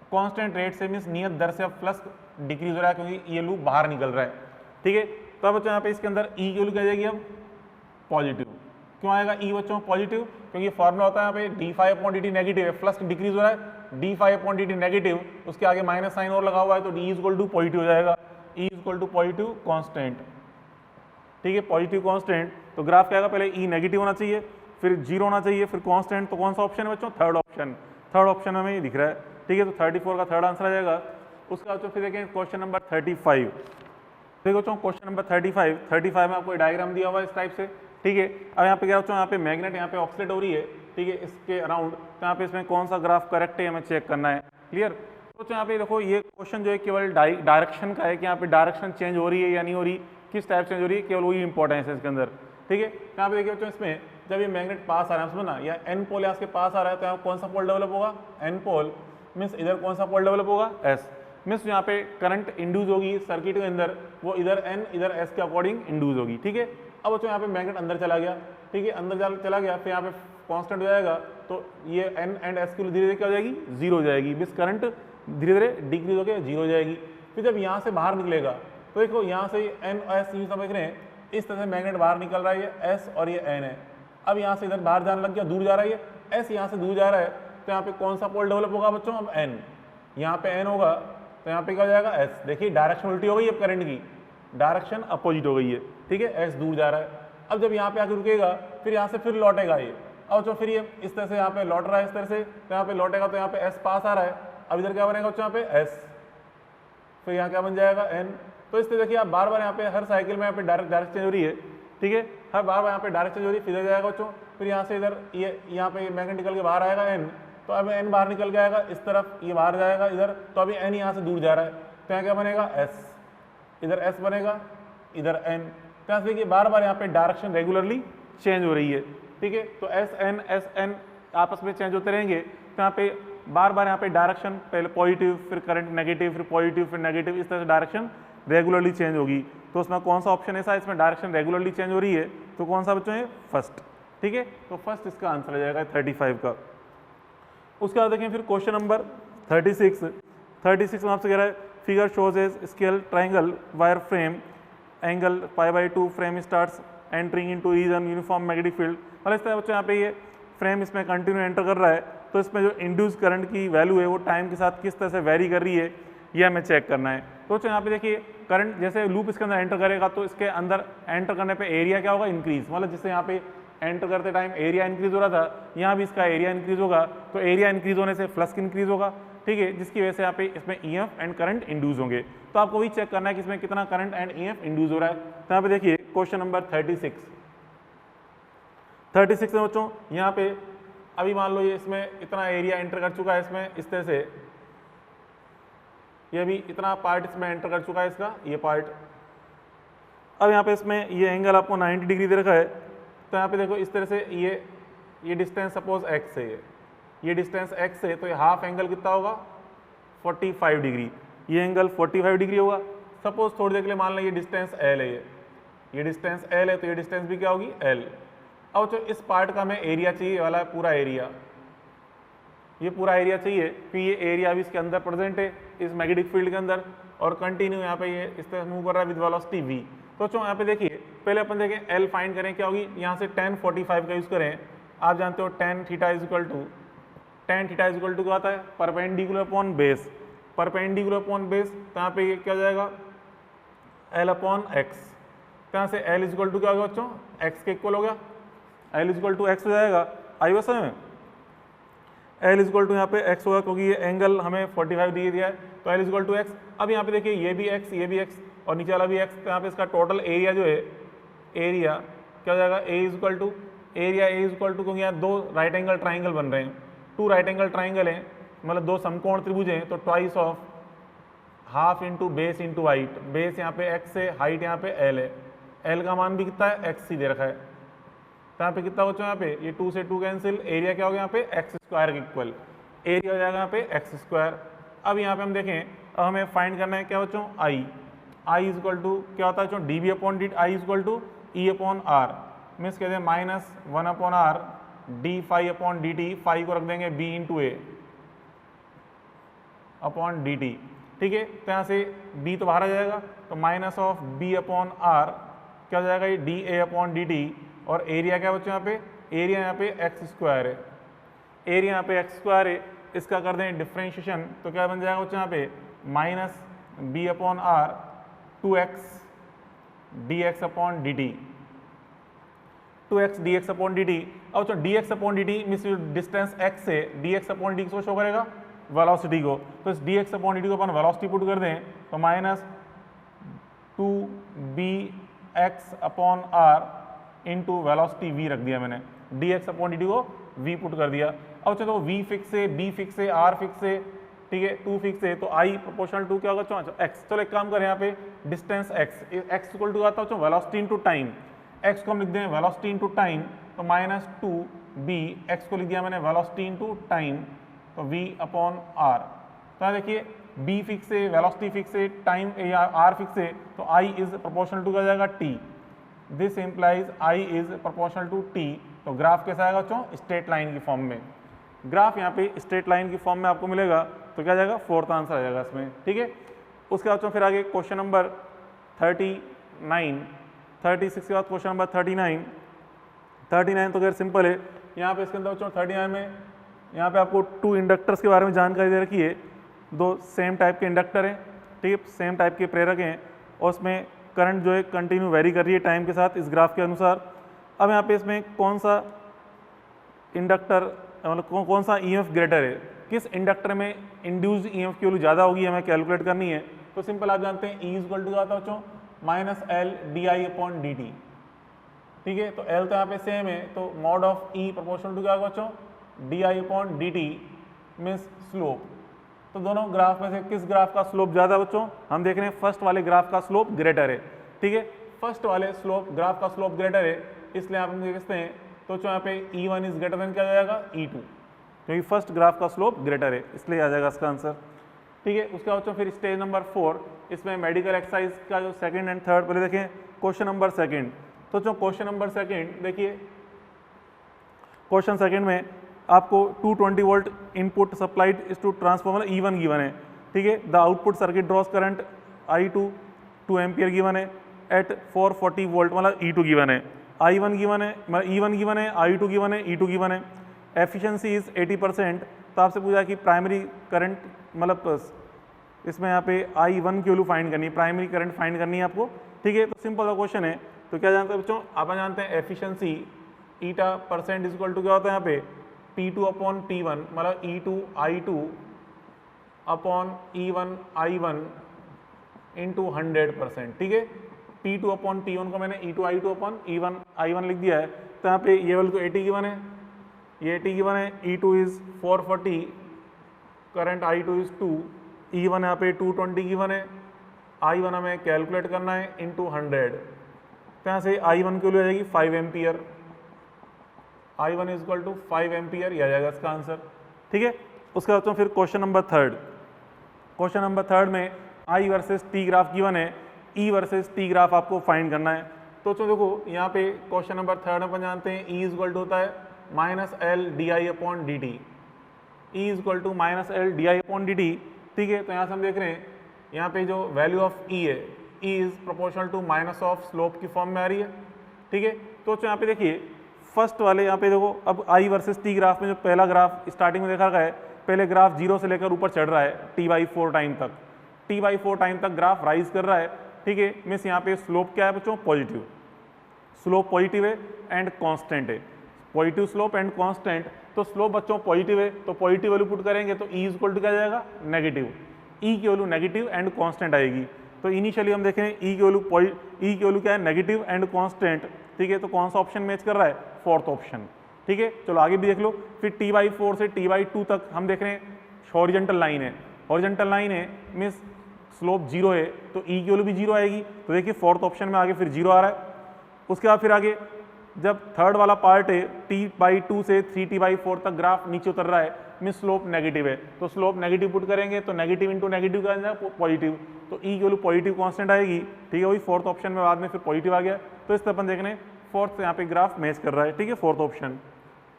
constant rate से मीन्स नियत दर से अब फ्लक्स डिक्रीज हो रहा है, क्योंकि ये लूप बाहर निकल रहा है, ठीक है। तो अब बच्चों यहाँ पे इसके अंदर ई की वैल्यू क्या जाएगी, अब पॉजिटिव। क्यों आएगा ई बच्चों पॉजिटिव, क्योंकि फॉर्मूला होता है यहाँ पे D phi upon D T negative है, फ्लक्स डिक्रीज हो रहा है, D phi upon D T negative, उसके आगे माइनस साइन और लगा हुआ है, तो D is equal to positive हो जाएगा, E is equal to positive constant, ठीक है, पॉजिटिव कांस्टेंट। तो ग्राफ क्या आएगा, पहले ई नेगेटिव होना चाहिए, फिर 0 होना चाहिए, फिर कांस्टेंट। तो कौन सा ऑप्शन है बच्चों, थर्ड ऑप्शन में हमें ये दिख रहा है, ठीक है। तो 34 का थर्ड आंसर आ जाएगा। उसके बाद फिर देखें क्वेश्चन नंबर 35। देखो बच्चों क्वेश्चन नंबर 35 में आपको डायग्राम दिया हुआ है इस टाइप से, ठीक है। अब यहाँ पे क्या बच्चों, यहाँ पे मैग्नेट यहाँ पे ऑक्सीलेट हो रही है, ठीक है, इसके अराउंड। तो यहाँ पे इसमें कौन सा ग्राफ करेक्ट है हमें चेक करना है, क्लियर। तो यहाँ पे देखो ये क्वेश्चन जो है केवल डायरेक्शन का है, कि यहाँ पे डायरेक्शन चेंज हो रही है या नहीं हो रही, किस टाइप चेंज हो रही है, केवल वही इंपॉर्टेंस है इसके अंदर, ठीक है। यहाँ पे देखिए बच्चों, इसमें जब ये मैग्नेट पास आ रहा है, समझो ना, या एन पोल यहाँ के पास आ रहा है, तो यहाँ कौन सा पोल डेवलप होगा, एन पोल, मीन्स इधर कौन सा पोल डेवलप होगा, एस, मीन्स यहाँ पे करंट इंड्यूस होगी सर्किट के अंदर, वो इधर एन इधर एस के अकॉर्डिंग इंड्यूस होगी, ठीक है। अब बच्चों यहाँ पे मैग्नेट अंदर चला गया, ठीक है, अंदर चला गया, फिर यहाँ पे कांस्टेंट हो जाएगा, तो ये एन एंड एस की धीरे धीरे क्या हो जाएगी, 0 हो जाएगी, मीन्स करंट धीरे धीरे डिक्रीज होकर 0 हो जाएगी। फिर जब यहाँ से बाहर निकलेगा, तो देखो यहाँ से एन एस यूँ समझ रहे हैं, इस तरह से मैग्नेट बाहर निकल रहा है, ये एस और ये एन है। अब यहाँ से इधर बाहर जाने लग गया, दूर जा रहा है, ये एस यहाँ से दूर जा रहा है, तो यहाँ पे कौन सा पोल डेवलप होगा बच्चों, अब एन, यहाँ पे एन होगा, तो यहाँ पे क्या हो जाएगा, एस। देखिए डायरेक्शन उल्टी हो गई, अब करंट की डायरेक्शन अपोजिट हो गई है, ठीक है, एस दूर जा रहा है। अब जब यहाँ पे आके रुकेगा, फिर यहाँ से फिर लौटेगा ये, अब जो फिर ये इस तरह से यहाँ पे लौट रहा है, इस तरह से, तो यहाँ पे लौटेगा, तो यहाँ पे एस पास आ रहा है, अब इधर क्या बनेगा बच्चों, यहाँ पे एस, फिर यहाँ क्या बन जाएगा, एन। तो इस तरह देखिए आप बार बार यहाँ पे हर साइकिल में यहाँ पे डायरेक्ट चेंज हो रही है, ठीक है, हर बार यहाँ पे डायरेक्ट चेंज हो रही है, फिर इधर जाएगा बच्चों, फिर यहाँ से इधर ये यहाँ पे मैग्नेट निकल के बाहर आएगा एन, तो अब एन बाहर निकल के आएगा इस तरफ, ये बाहर जाएगा इधर, तो अभी एन यहाँ से दूर जा रहा है, तो यहाँ क्या बनेगा, एस, इधर एस बनेगा, इधर एन। तो यहाँ से देखिए बार बार यहाँ पे डायरेक्शन रेगुलरली चेंज हो रही है, ठीक है। तो एस एन आपस में चेंज होते रहेंगे, तो यहाँ पे बार बार यहाँ पे डायरेक्शन, पहले पॉजिटिव, फिर करंट नेगेटिव, फिर पॉजिटिव, फिर नेगेटिव, इस तरह से डायरेक्शन रेगुलरली चेंज होगी। तो उसमें कौन सा ऑप्शन ऐसा है, इसमें डायरेक्शन रेगुलरली चेंज हो रही है, तो कौन सा बच्चों है, फर्स्ट, ठीक है। तो फर्स्ट इसका आंसर आ जाएगा 35 का। उसके बाद देखें फिर क्वेश्चन नंबर 36 में आपसे कह रहा है, figure shows edge scale triangle wire frame angle π/2 frame starts entering into region uniform magnetic field. मतलब इस तरह बच्चों यहाँ पे ये फ्रेम इसमें कंटिन्यू एंटर कर रहा है, तो इसमें जो इंड्यूस करंट की वैल्यू है वो टाइम के साथ किस तरह से वेरी कर रही है, ये हमें चेक करना है। तो यहाँ पे देखिए करंट जैसे लूप इसके अंदर एंटर करेगा तो इसके अंदर एंटर करने पे एरिया क्या होगा, इंक्रीज, मतलब जिससे यहाँ पे एंटर करते टाइम एरिया इंक्रीज हो रहा था, यहाँ भी इसका एरिया इंक्रीज होगा, तो एरिया इंक्रीज होने से फ्लक्स इंक्रीज होगा, ठीक है, जिसकी वजह से यहाँ पे इसमें ईएमएफ एंड करंट इंड्यूस होंगे। तो आपको वही चेक करना है कि इसमें कितना करंट एंड ईएमएफ इंड्यूस हो रहा है। तो यहाँ पे देखिए क्वेश्चन नंबर 36 में बच्चों यहाँ पे अभी मान लो ये इसमें इतना एरिया एंटर कर चुका है, इसमें इस तरह से ये भी इतना पार्ट इसमें एंटर कर चुका है, इसका ये पार्ट। अब यहाँ पे इसमें ये एंगल आपको 90 डिग्री दे रखा है, तो यहाँ पे देखो इस तरह से ये डिस्टेंस सपोज x है, ये डिस्टेंस x है, तो ये हाफ एंगल कितना होगा 45 डिग्री, ये एंगल 45 डिग्री होगा। सपोज थोड़ी देर के लिए मान लें ये डिस्टेंस l है, ये डिस्टेंस l है, तो ये डिस्टेंस भी क्या होगी l। अब जो इस पार्ट का हमें एरिया चाहिए वाला है, पूरा एरिया, ये पूरा एरिया चाहिए कि ये एरिया भी इसके अंदर प्रेजेंट है इस मैग्नेटिक फील्ड के अंदर, और कंटिन्यू यहाँ पे ये इस तरह मूव कर रहा है विद वेलोसिटी v। तो यहाँ पे देखिए पहले अपन देखें L फाइंड करें, क्या होगी, यहाँ से tan 45 का यूज़ करें। आप जानते हो tan theta is equal to क्या आता है, perpendicular upon base, perpendicular upon base. तो यहाँ पे ये क्या हो जाएगा L अपॉन एक्स, तो यहाँ से L इज इक्वल टू क्या होगा बच्चों, x के इक्वल हो गया, L is equal to X हो जाएगा। आई बस में L इज इक्वल टू यहाँ पे x होगा, क्योंकि ये एंगल हमें 45 डिग्री दिया है, तो L is equal to X. अब यहाँ पे देखिए ये भी x, ये भी x और नीचे वाला भी x, तो यहाँ पे इसका टोटल एरिया जो है, एरिया क्या हो जाएगा, A is equal to area, A is equal to, क्योंकि यहाँ दो राइट एंगल ट्राइंगल बन रहे हैं, 2 राइट एंगल ट्राइंगल हैं, मतलब 2 समकोण त्रिभुज हैं, तो twice of half into base into height, base यहाँ पे x है, हाइट यहाँ पे L है, L का मान भी कितना है x ही दे रखा है, तो यहाँ पे कितना बच्चों, यहाँ पे ये 2 से 2 कैंसिल, एरिया क्या हो गया यहाँ पे x स्क्वायर के इक्वल, एरिया हो जाएगा यहाँ पे x स्क्वायर। अब यहाँ पे हम देखें, अब हमें फाइंड करना है क्या बच्चों, I इज इक्वल टू क्या होता है बच्चों, dB अपॉन dt, I is equal to E upon R, means कहते हैं -1 upon R d phi upon dt, phi को रख देंगे B into A upon dt, ठीक है। तो यहाँ से B तो बाहर आ जाएगा, तो minus of B upon R क्या हो जाएगा, ये dA अपॉन dt, और एरिया क्या बच्चों यहाँ पे, एरिया यहाँ पे x स्क्वायर है, एरिया यहाँ पे x स्क्वायर है, इसका कर दें डिफ्रेंशिएशन, तो क्या बन जाएगा बच्चों यहाँ पे -B upon R 2x dx upon dt, 2x dx upon dt। अब बच्चों dx upon dt means distance x से dx अपॉन dt को शो करेगा वेलोसिटी को, तो इस dx अपॉन dt को अपन वेलोसिटी पुट कर दें, तो -2bx upon r into velocity v रख दिया मैंने, dx अपॉन dt को v पुट कर दिया। अब चलो v फिक्स है, b फिक्स है, r फिक्स है, ठीक है, 2 फिक्स है, तो i प्रोपोर्शनल टू क्या होगा x। चलो एक काम करें, यहाँ पे डिस्टेंस x इक्वल टू आता है वेलोसिटी इंटू टाइम, x को हम लिख दें वेलोसिटी इंटू टाइम, तो -2b, x को लिख दिया मैंने वेलोसिटी इंटू टाइम, तो v अपॉन r। तो यहाँ देखिए b फिक्स है, वेलोसिटी फिक्स है, टाइम या r फिक्स है, तो i इज प्रोपोर्शनल टू क्या हो जाएगा t, this implies i is proportional to t। तो ग्राफ कैसा आएगा बच्चों, स्ट्रेट लाइन की फॉर्म में, ग्राफ यहाँ पे स्ट्रेट लाइन की फॉर्म में आपको मिलेगा, तो क्या जाएगा, 4th आंसर आ जाएगा इसमें, ठीक है। उसके बाद फिर आगे क्वेश्चन नंबर 39, 36 के बाद क्वेश्चन नंबर 39 तो खैर सिंपल है। यहाँ पे इसके अंदर बच्चों 39 में यहाँ पे आपको 2 इंडक्टर्स के बारे में जानकारी दे रखी है, 2 सेम टाइप के इंडक्टर हैं, ठीक है, सेम टाइप के प्रेरक हैं, और उसमें करंट जो है कंटिन्यू वेरी कर रही है टाइम के साथ इस ग्राफ के अनुसार। अब यहाँ पे इसमें कौन सा इंडक्टर मतलब कौन सा ईएमएफ ग्रेटर है, किस इंडक्टर में इंड्यूस्ड ईएमएफ की वैल्यू ज़्यादा होगी, हमें कैलकुलेट करनी है। तो सिंपल आप जानते हैं E इक्वल टू क्या होता है बच्चों, -L di अपॉन dt, ठीक है। तो L तो यहाँ पे सेम है, तो mod of E proportional to क्या होगा बच्चों, di upon dt means slope. तो दोनों ग्राफ में से किस ग्राफ का स्लोप ज़्यादा बच्चों, हम देख रहे हैं फर्स्ट वाले ग्राफ का स्लोप ग्रेटर है, ठीक है, फर्स्ट वाले ग्राफ का स्लोप ग्रेटर है, इसलिए आप देखते हैं तो यहाँ पे E1 इज ग्रेटर देन क्या हो जाएगा, E2, क्योंकि फर्स्ट ग्राफ का स्लोप ग्रेटर है, इसलिए आ जाएगा इसका आंसर, ठीक है। उसके बाद फिर स्टेज नंबर 4, इसमें मेडिकल एक्सरसाइज का जो 2nd एंड 3rd, पहले देखें क्वेश्चन नंबर 2nd। तो जो क्वेश्चन नंबर 2nd देखिए, क्वेश्चन 2nd में आपको 220 volt input supplied is to transformer E1 given है, ठीक है। The output circuit draws current I2 2 ampere given है एट 440 वोल्ट, मतलब E2 गिवन है, I1 गिवन है, मतलब E1 गिवन है, I2 गिवन है, E2 गिवन है, एफिशिएंसी इज 80%। तो आपसे पूछा कि प्राइमरी करंट मतलब इसमें यहाँ पे I1 की वैल्यू फाइंड करनी है, प्राइमरी करंट फाइंड करनी है आपको, ठीक है। तो सिंपल सा क्वेश्चन है। तो क्या जानते हैं बच्चों, आप जानते हैं efficiency eta percent is equal to क्या होता है यहाँ पे P2 अपॉन P1, मतलब E2 I2 upon E1 I1 into 100%, ठीक है। P2 अपॉन P1 को मैंने E2 I2 upon E1 I1 लिख दिया है। तो यहाँ पे ये वैल्यू तो 80 गिवन है, ये 80 गिवन है, E2 is 440, current I2 is 2, E1 यहाँ पे 220 गिवन है, I1 हमें कैलकुलेट करना है इंटू 100। तो यहाँ से I1 की वैल्यू आ जाएगी 5 ampere, I1 is equal to 5 ampere, ये आ जाएगा इसका आंसर, ठीक है। उसके बाद फिर question number third, question number third में I versus T graph given है, E वर्सेस T ग्राफ आपको फाइंड करना है। तो देखो यहाँ पे क्वेश्चन नंबर थर्ड में अपन जानते हैं E इज इक्वल टू होता है minus L D I upon D T, E is equal to minus L D I upon D T, ठीक है। तो यहाँ से हम देख रहे हैं यहाँ पे जो वैल्यू ऑफ ई है, E is proportional to minus of slope की फॉर्म में आ रही है, ठीक है। तो यहाँ पे देखिए फर्स्ट वाले यहाँ पे देखो, अब आई वर्सेस टी ग्राफ में जो पहला ग्राफ स्टार्टिंग में देखा गया है, पहले ग्राफ 0 से लेकर ऊपर चढ़ रहा है t/4 टाइम तक, t/4 टाइम तक ग्राफ राइज कर रहा है, ठीक है। मीन्स यहाँ पे स्लोप क्या है बच्चों, पॉजिटिव, स्लोप पॉजिटिव है एंड कांस्टेंट है, पॉजिटिव स्लोप एंड कांस्टेंट। तो स्लोप बच्चों पॉजिटिव है, तो पॉजिटिव वैल्यू पुट करेंगे तो ई इक्वल टू क्या जाएगा, नेगेटिव, ई की वैल्यू नेगेटिव एंड कांस्टेंट आएगी। तो इनिशियली हम देखें ई की वैल्यू क्या है, नेगेटिव एंड कांस्टेंट, ठीक है। तो कौन सा ऑप्शन मैच कर रहा है, फोर्थ ऑप्शन, ठीक है। चलो आगे भी देख लो। फिर t/4 से t/2 तक हम देख रहे हैं हॉरिजॉन्टल लाइन है, हॉरिजॉन्टल लाइन है मीन्स स्लोप 0 है, तो ई की वैल्यू भी 0 आएगी। तो देखिए फोर्थ ऑप्शन में आगे फिर 0 आ रहा है। उसके बाद फिर आगे जब थर्ड वाला पार्ट है t/2 से 3t/4 तक ग्राफ नीचे उतर रहा है, मीन्स स्लोप नेगेटिव है, तो स्लोप नेगेटिव पुट करेंगे तो नेगेटिव इंटू नेगेटिव का जाएगा पॉजिटिव, तो ई की वैल्यू पॉजिटिव कांस्टेंट आएगी, ठीक है। वही फोर्थ ऑप्शन में बाद में फिर पॉजिटिव आ गया। तो इस तरह अपन देख रहे हैं फोर्थ यहाँ पे ग्राफ मैच कर रहा है, ठीक है, फोर्थ ऑप्शन,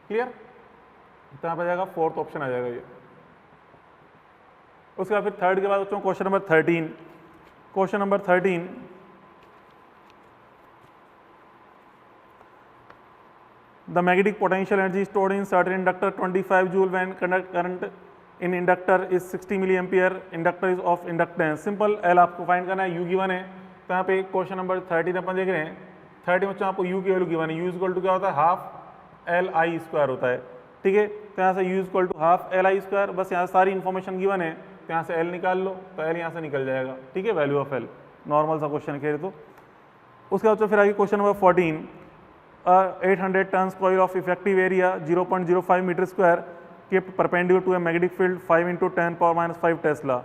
क्लियर। तो यहाँ पे जाएगा फोर्थ ऑप्शन आ जाएगा ये। उसके बाद फिर थर्ड के बाद बच्चों question number 13, question number 13 the magnetic potential energy stored in certain inductor 25 joule when current in inductor is 60 milliampere, inductor is of inductance, simple L आपको फाइंड करना है, U गिवन है। तो यहाँ पे क्वेश्चन नंबर 13 अपन देख रहे हैं, 30 बच्चों आपको U की वैल्यू गिवन है, U इक्वल टू क्या होता है, हाफ एल आई स्क्वायर होता है, ठीक है। तो यहाँ से U equal to half L I square, बस यहाँ सारी इन्फॉर्मेशन गिवन है, तो यहाँ से L निकाल लो, तो L यहाँ से निकल जाएगा, ठीक है, वैल्यू ऑफ L, नॉर्मल सा क्वेश्चन कह रहे। तो उसके बाद फिर आगे question number 14, 800 tons coil of effective area 0.05 meter square kept perpendicular to a magnetic field 5 into 10 power minus 5 Tesla.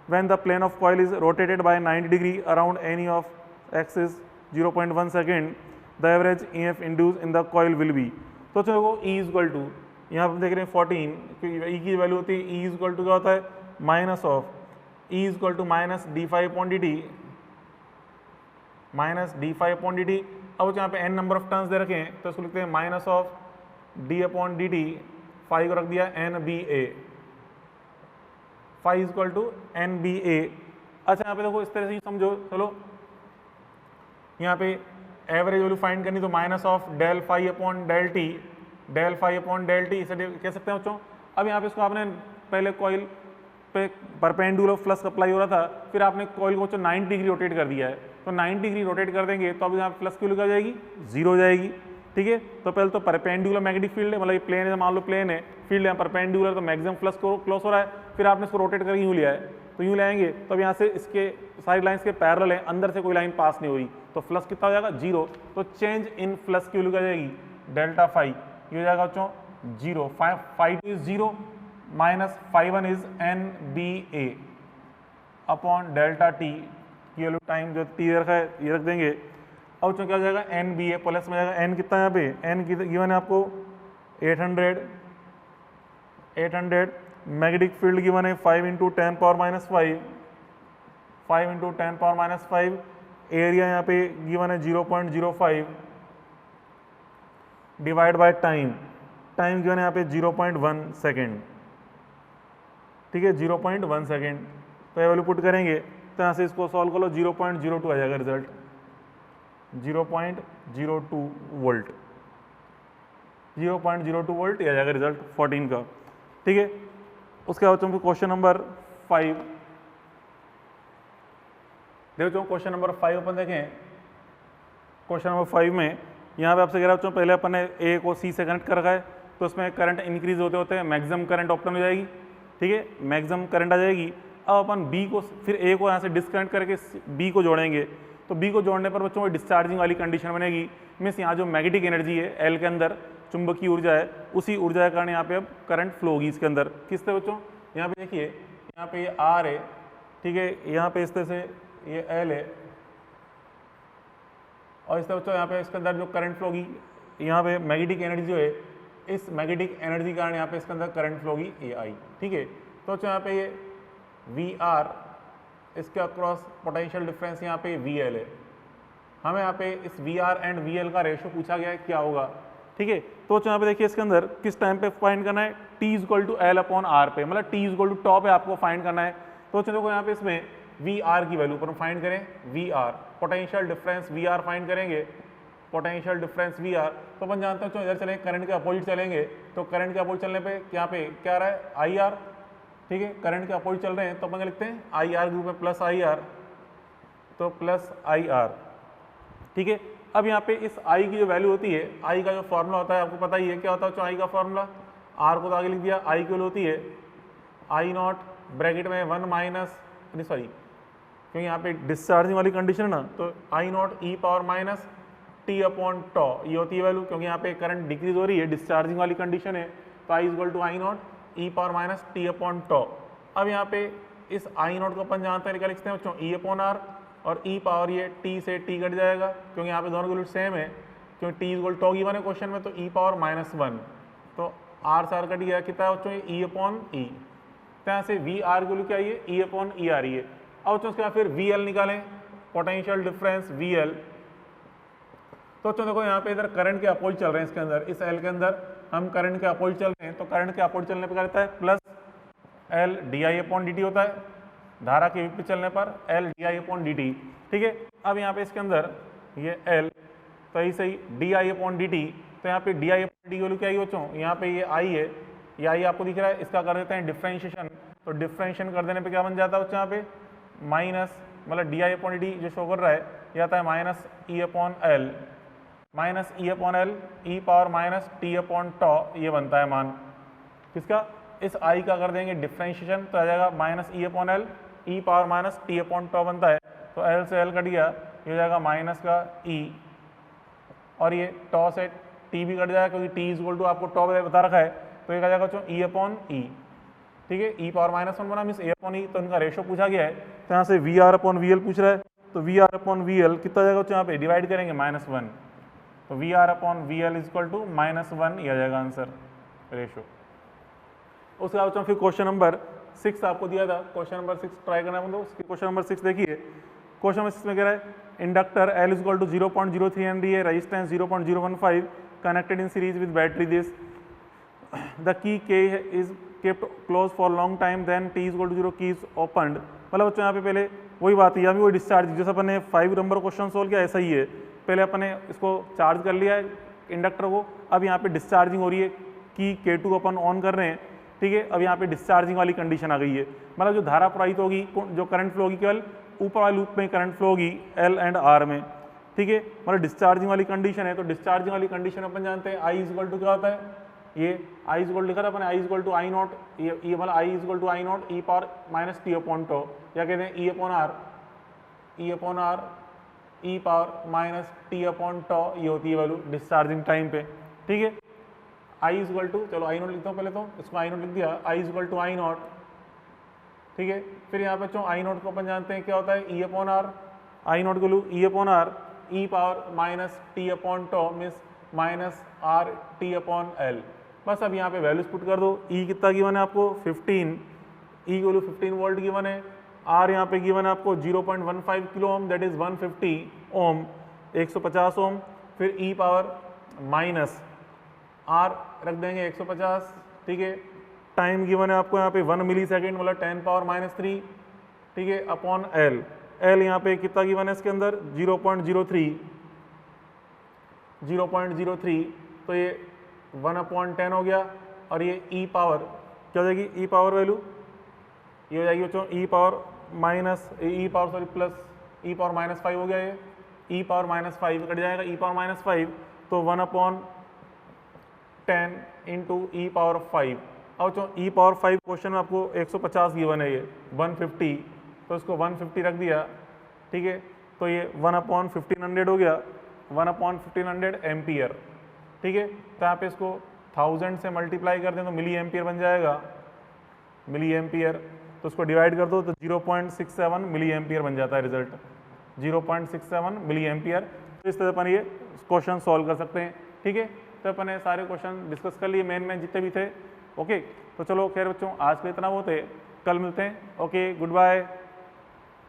When the plane of coil is rotated by 90 degree around any of axis 0.1 second, the average EMF induced in the coil will be. तो चलो E is equal to, यहाँ पर देख रहे हैं 14, E की value होती है, E is equal to क्या होता है, minus of E is equal to minus d5/dt, minus d5/dt। अब यहाँ पे n नंबर ऑफ टर्न्स दे रखे हैं, तो इसको लिखते हैं माइनस ऑफ d/dt, फाइव को रख दिया NBA, five is equal to NBA। अच्छा यहाँ पे देखो इस तरह से समझो, चलो यहाँ पे एवरेज वैल्यू फाइंड करनी, तो minus of del phi upon del T, del phi upon del T इसे कह सकते हैं बच्चों। अब यहाँ पे इसको आपने पहले कॉइल पे परपेंडिकुलर फ्लक्स अप्लाई हो रहा था, फिर आपने कॉइल को 90 डिग्री रोटेट कर दिया है, तो 90 डिग्री रोटेट कर देंगे तो अब यहाँ फ्लक्स की वैल्यू क्या जाएगी, 0 हो जाएगी, ठीक है। तो पहले तो परपेंडिकुलर मैग्नेटिक फील्ड है, मतलब ये प्लेन है, मान लो प्लेन है, फील्ड है परपेंडिकुलर, तो मैक्सिमम फ्लक्स को क्लोज हो रहा है, फिर आपने इसको रोटेट करके यूँ लिया है, तो यूँ लाएंगे तो अब यहाँ से इसके सारी लाइन्स के पैरेलल है, अंदर से कोई लाइन पास नहीं हुई, तो फ्लक्स कितना हो जाएगा, 0। तो चेंज इन फ्लक्स की वैल्यू क्या जाएगी, डेल्टा फाई, ये हो जाएगा बच्चों 0, phi two is 0 minus phi one is NBA upon delta T की वैल्यू टाइम जो टी रखा है ये रख देंगे। अब बच्चों क्या हो जाएगा, NBA प्लस में जाएगा n कितना है यहाँ पे, n की गिवन है आपको 800 मैग्नेटिक फील्ड गिवन है 5 into 10 power minus 5 into 10 power minus 5, area यहाँ पे गिवन है 0.05 divide by time, time given है यहाँ पे 0.1 सेकेंड, ठीक है, 0.1 सेकेंड। तो ये वैल्यू पुट करेंगे तो यहाँ से इसको सॉल्व कर लो, 0.02 आ जाएगा रिजल्ट, 0.02 वोल्ट, 0.02 वोल्ट ये आ जाएगा रिजल्ट 14 का, ठीक है। उसके बाद क्वेश्चन नंबर 5, देखो क्वेश्चन नंबर 5 अपन देखें। क्वेश्चन नंबर 5 में यहाँ पे आपसे कह रहा है बच्चों, पहले अपन ने ए को सी से कनेक्ट कर रखा है, तो उसमें करंट इंक्रीज होते होते मैक्सिमम करंट ऑप्टन हो जाएगी, ठीक है, मैक्सिमम करंट आ जाएगी। अब अपन बी को, फिर ए को यहाँ से डिस्कनेक्ट करके बी को जोड़ेंगे, तो बी को जोड़ने पर बच्चों डिस्चार्जिंग वाली कंडीशन बनेगी। मीन्स यहाँ जो मैग्नेटिक एनर्जी है एल के अंदर, चुंबकीय ऊर्जा है, उसी ऊर्जा के कारण यहाँ पे अब करंट फ्लो होगी इसके अंदर। किस तरह बच्चों, यहाँ पे देखिए, यहाँ पे ये आर है, ठीक है, यहाँ पे इस तरह से ये एल है, और इस तरह बच्चों यहाँ पे इसके अंदर जो करंट फ्लो होगी, यहाँ पे मैग्नेटिक एनर्जी जो है, इस मैग्नेटिक एनर्जी के कारण यहाँ पे इसके अंदर करंट फ्लो होगी ए आई, ठीक है। तो बच्चों यहाँ पे ये वी आर, इसके अक्रॉस पोटेंशियल डिफरेंस यहाँ पे वी एल है। हमें यहाँ पे इस V R and V L का रेशो पूछा गया है, क्या होगा, ठीक है। तो यहाँ पे देखिए इसके अंदर किस टाइम पे फाइंड करना है, T is equal to L upon R पे, मतलब T is equal to top पे आपको फाइंड करना है। तो देखो यहाँ पे इसमें वी आर की वैल्यू पर फाइंड करें, V R potential difference V R find करेंगे, पोटेंशियल डिफरेंस वी आर। तो अपन जानते हैं इधर चलेंगे, करंट के अपोजिट चलेंगे, तो करंट के अपोजिट चलने पे क्या आ रहा है, आई आर, ठीक है, करंट के अपोजिट चल रहे हैं, तो अपन लिखते हैं आई आर ग्रुप में प्लस आई आर, तो प्लस आई आर, ठीक है। अब यहाँ पे इस आई की जो वैल्यू होती है, आई का जो फॉर्मूला होता है आपको पता ही है, क्या होता है आई का फॉर्मूला, आर को तो आगे लिख दिया, आई की वैल्यू होती है आई नॉट ब्रैकेट में 1 माइनस, सॉरी क्योंकि यहाँ पे डिस्चार्जिंग वाली कंडीशन है ना, तो I naught E power minus T upon tau, ये होती है वैल्यू, क्योंकि यहाँ पे करंट डिक्रीज हो रही है, डिस्चार्जिंग वाली कंडीशन है, तो I equal to I naught E power minus T upon tau. अब यहाँ पे इस आई नॉट को अपन जानते हैं, क्या लिखते हैं बच्चों, ई अपॉन आर, और ई पावर ये टी से टी कट जाएगा, क्योंकि यहाँ पे दोनों की वैल्यू सेम है, क्योंकि टी इक्वल टॉ गिवन है क्वेश्चन में, तो ई पावर माइनस 1, तो आर से आर कट गया, कितना है बच्चों, ई अपॉन ई। तो यहाँ से वी आर की वैल्यू क्या आई है, ई अपॉन ई आ रही है। अब बच्चों उसके बाद फिर वी एल निकालें, पोटेंशियल डिफरेंस वी एल। तो बच्चों देखो यहाँ पे इधर करंट के अपोजिट चल रहे हैं, इसके अंदर इस एल के अंदर हम करंट के अपोजिट चल रहे हैं, तो करंट के अपोजिट चलने पर क्या रहता है, plus L D I upon D T होता है, धारा के विपरीत चलने पर L D I upon D T, ठीक है। अब यहाँ पे इसके अंदर ये एल, तो ऐसे ही d I upon D T, तो यहाँ पे डी आई अपॉन डी की वैल्यू क्या है बच्चों, यहाँ पे ये आई है, ये आई आपको दिख रहा है, इसका कर देते हैं डिफ्रेंशिएशन, तो डिफ्रेंशिएशन कर देने पे क्या बन जाता है बच्चों, यहाँ पे माइनस, मतलब डी आई अपॉन डी जो शो कर रहा है, ये आता है minus E upon L, minus E upon L E power minus T upon tau, ये बनता है मान किसका, इस आई का कर देंगे डिफ्रेंशिएशन, तो आ जाएगा minus E upon L E power minus T upon tau बनता है, तो एल से एल कट गया, ये हो जाएगा माइनस का ई, और ये टॉ से टी भी कट जाएगा, क्योंकि टी इज इक्वल टू आपको टॉ बता रखा है, तो ये कट जाएगा बच्चों ई अपॉन ई, ठीक है, ई पावर माइनस 1 बना मीन्स ए अपॉन ई, तो इनका रेशो पूछा गया है, तो यहाँ से V R upon V L पूछ रहा है, तो V R upon V L कितना जाएगा बच्चों, यहाँ पे डिवाइड करेंगे -1, तो V R upon V L is equal to -1, यह जाएगा आंसर रेशो। उसके बाद फिर क्वेश्चन नंबर 6 आपको दिया था, क्वेश्चन नंबर 6 ट्राई करना है, उसके क्वेश्चन नंबर 6 देखिए, क्वेश्चन नंबर 6 में कह रहा है inductor L is equal to 0.03 henry है, resistance 0.015 connected in series with battery this, the key K is kept close for long time, then T is equal to 0 key is opened. मतलब बच्चों यहाँ पे पहले वही बात है, यहाँ भी वही डिस्चार्ज, जैसे अपन ने 5 नंबर क्वेश्चन सोल्व किया ऐसा ही है, पहले अपन ने इसको चार्ज कर लिया है इंडक्टर को, अब यहाँ पे डिस्चार्जिंग हो रही है, की K2 को अपन ऑन कर रहे हैं, ठीक है, अब यहाँ पे डिस्चार्जिंग वाली कंडीशन आ गई है, मतलब जो धारा प्रवाहित होगी, जो करंट फ्लो होगी, केवल ऊपर वाले लूप में करंट फ्लो होगी एल एंड आर में, ठीक है, मतलब डिस्चार्जिंग वाली कंडीशन है, तो डिस्चार्जिंग वाली कंडीशन अपन जानते हैं आई इज इक्वल टू क्या होता है, ये आई इज इक्वल लिखा था अपन, I is equal to I naught, ये मतलब I is equal to I naught E power minus T upon tau, या कहते हैं E upon R E power minus T upon tau, ये होती है वैल्यू डिस्चार्जिंग टाइम पे, ठीक है। आई इज इक्वल टू, चलो आई नॉट लिखता हूँ पहले, तो इसको आई नॉट लिख दिया, I is equal to I naught, ठीक है। फिर यहाँ पे आई नॉट को अपन जानते हैं क्या होता है, E upon R, I naught को लू E upon R E power minus T upon tau means minus R T upon L. बस अब यहाँ पे वैल्यूज पुट कर दो, ई कितना गिवन है आपको 15, ई को 15 वोल्ट गिवन है, आर यहाँ पे गिवन है आपको 0.15 किलो ओम, दैट इज 150 ओम, 150 ओम, फिर ई पावर माइनस आर रख देंगे 150, ठीक है, टाइम गिवन है आपको यहाँ पे 1 मिली सेकेंड, मतलब 10 पावर -3, ठीक है, अपॉन एल, एल यहाँ पे कितना गिवन है इसके अंदर 0.03, तो ये 1/10 हो गया, और ये ई पावर क्या हो जाएगी, ई पावर वैल्यू ये हो जाएगी बच्चों ई पावर माइनस ई पावर सॉरी प्लस ई पावर माइनस 5 हो गया, ये ई पावर माइनस 5 कट जाएगा, ई पावर माइनस 5 तो 1/10 इंटू ई पावर 5। अब जो ई पावर 5 क्वेश्चन में आपको 150 गिवन है, ये 150 तो इसको 150 रख दिया, ठीक है, तो ये 1/1500 हो गया, 1/1500 एम्पियर, ठीक है। तो यहाँ पे इसको 1000 से मल्टीप्लाई कर दें तो मिली एम्पियर बन जाएगा, मिली एम्पियर, तो उसको डिवाइड कर दो तो 0.67 मिली एम्पियर बन जाता है रिजल्ट, 0.67 मिली एम्पियर। तो इस तरह अपन ये क्वेश्चन सॉल्व कर सकते हैं, ठीक है। तो अपन ने सारे क्वेश्चन डिस्कस कर लिए, मेन जितने भी थे, ओके। तो चलो खैर बच्चों, आज के इतना वो थे, कल मिलते हैं, ओके, गुड बाय।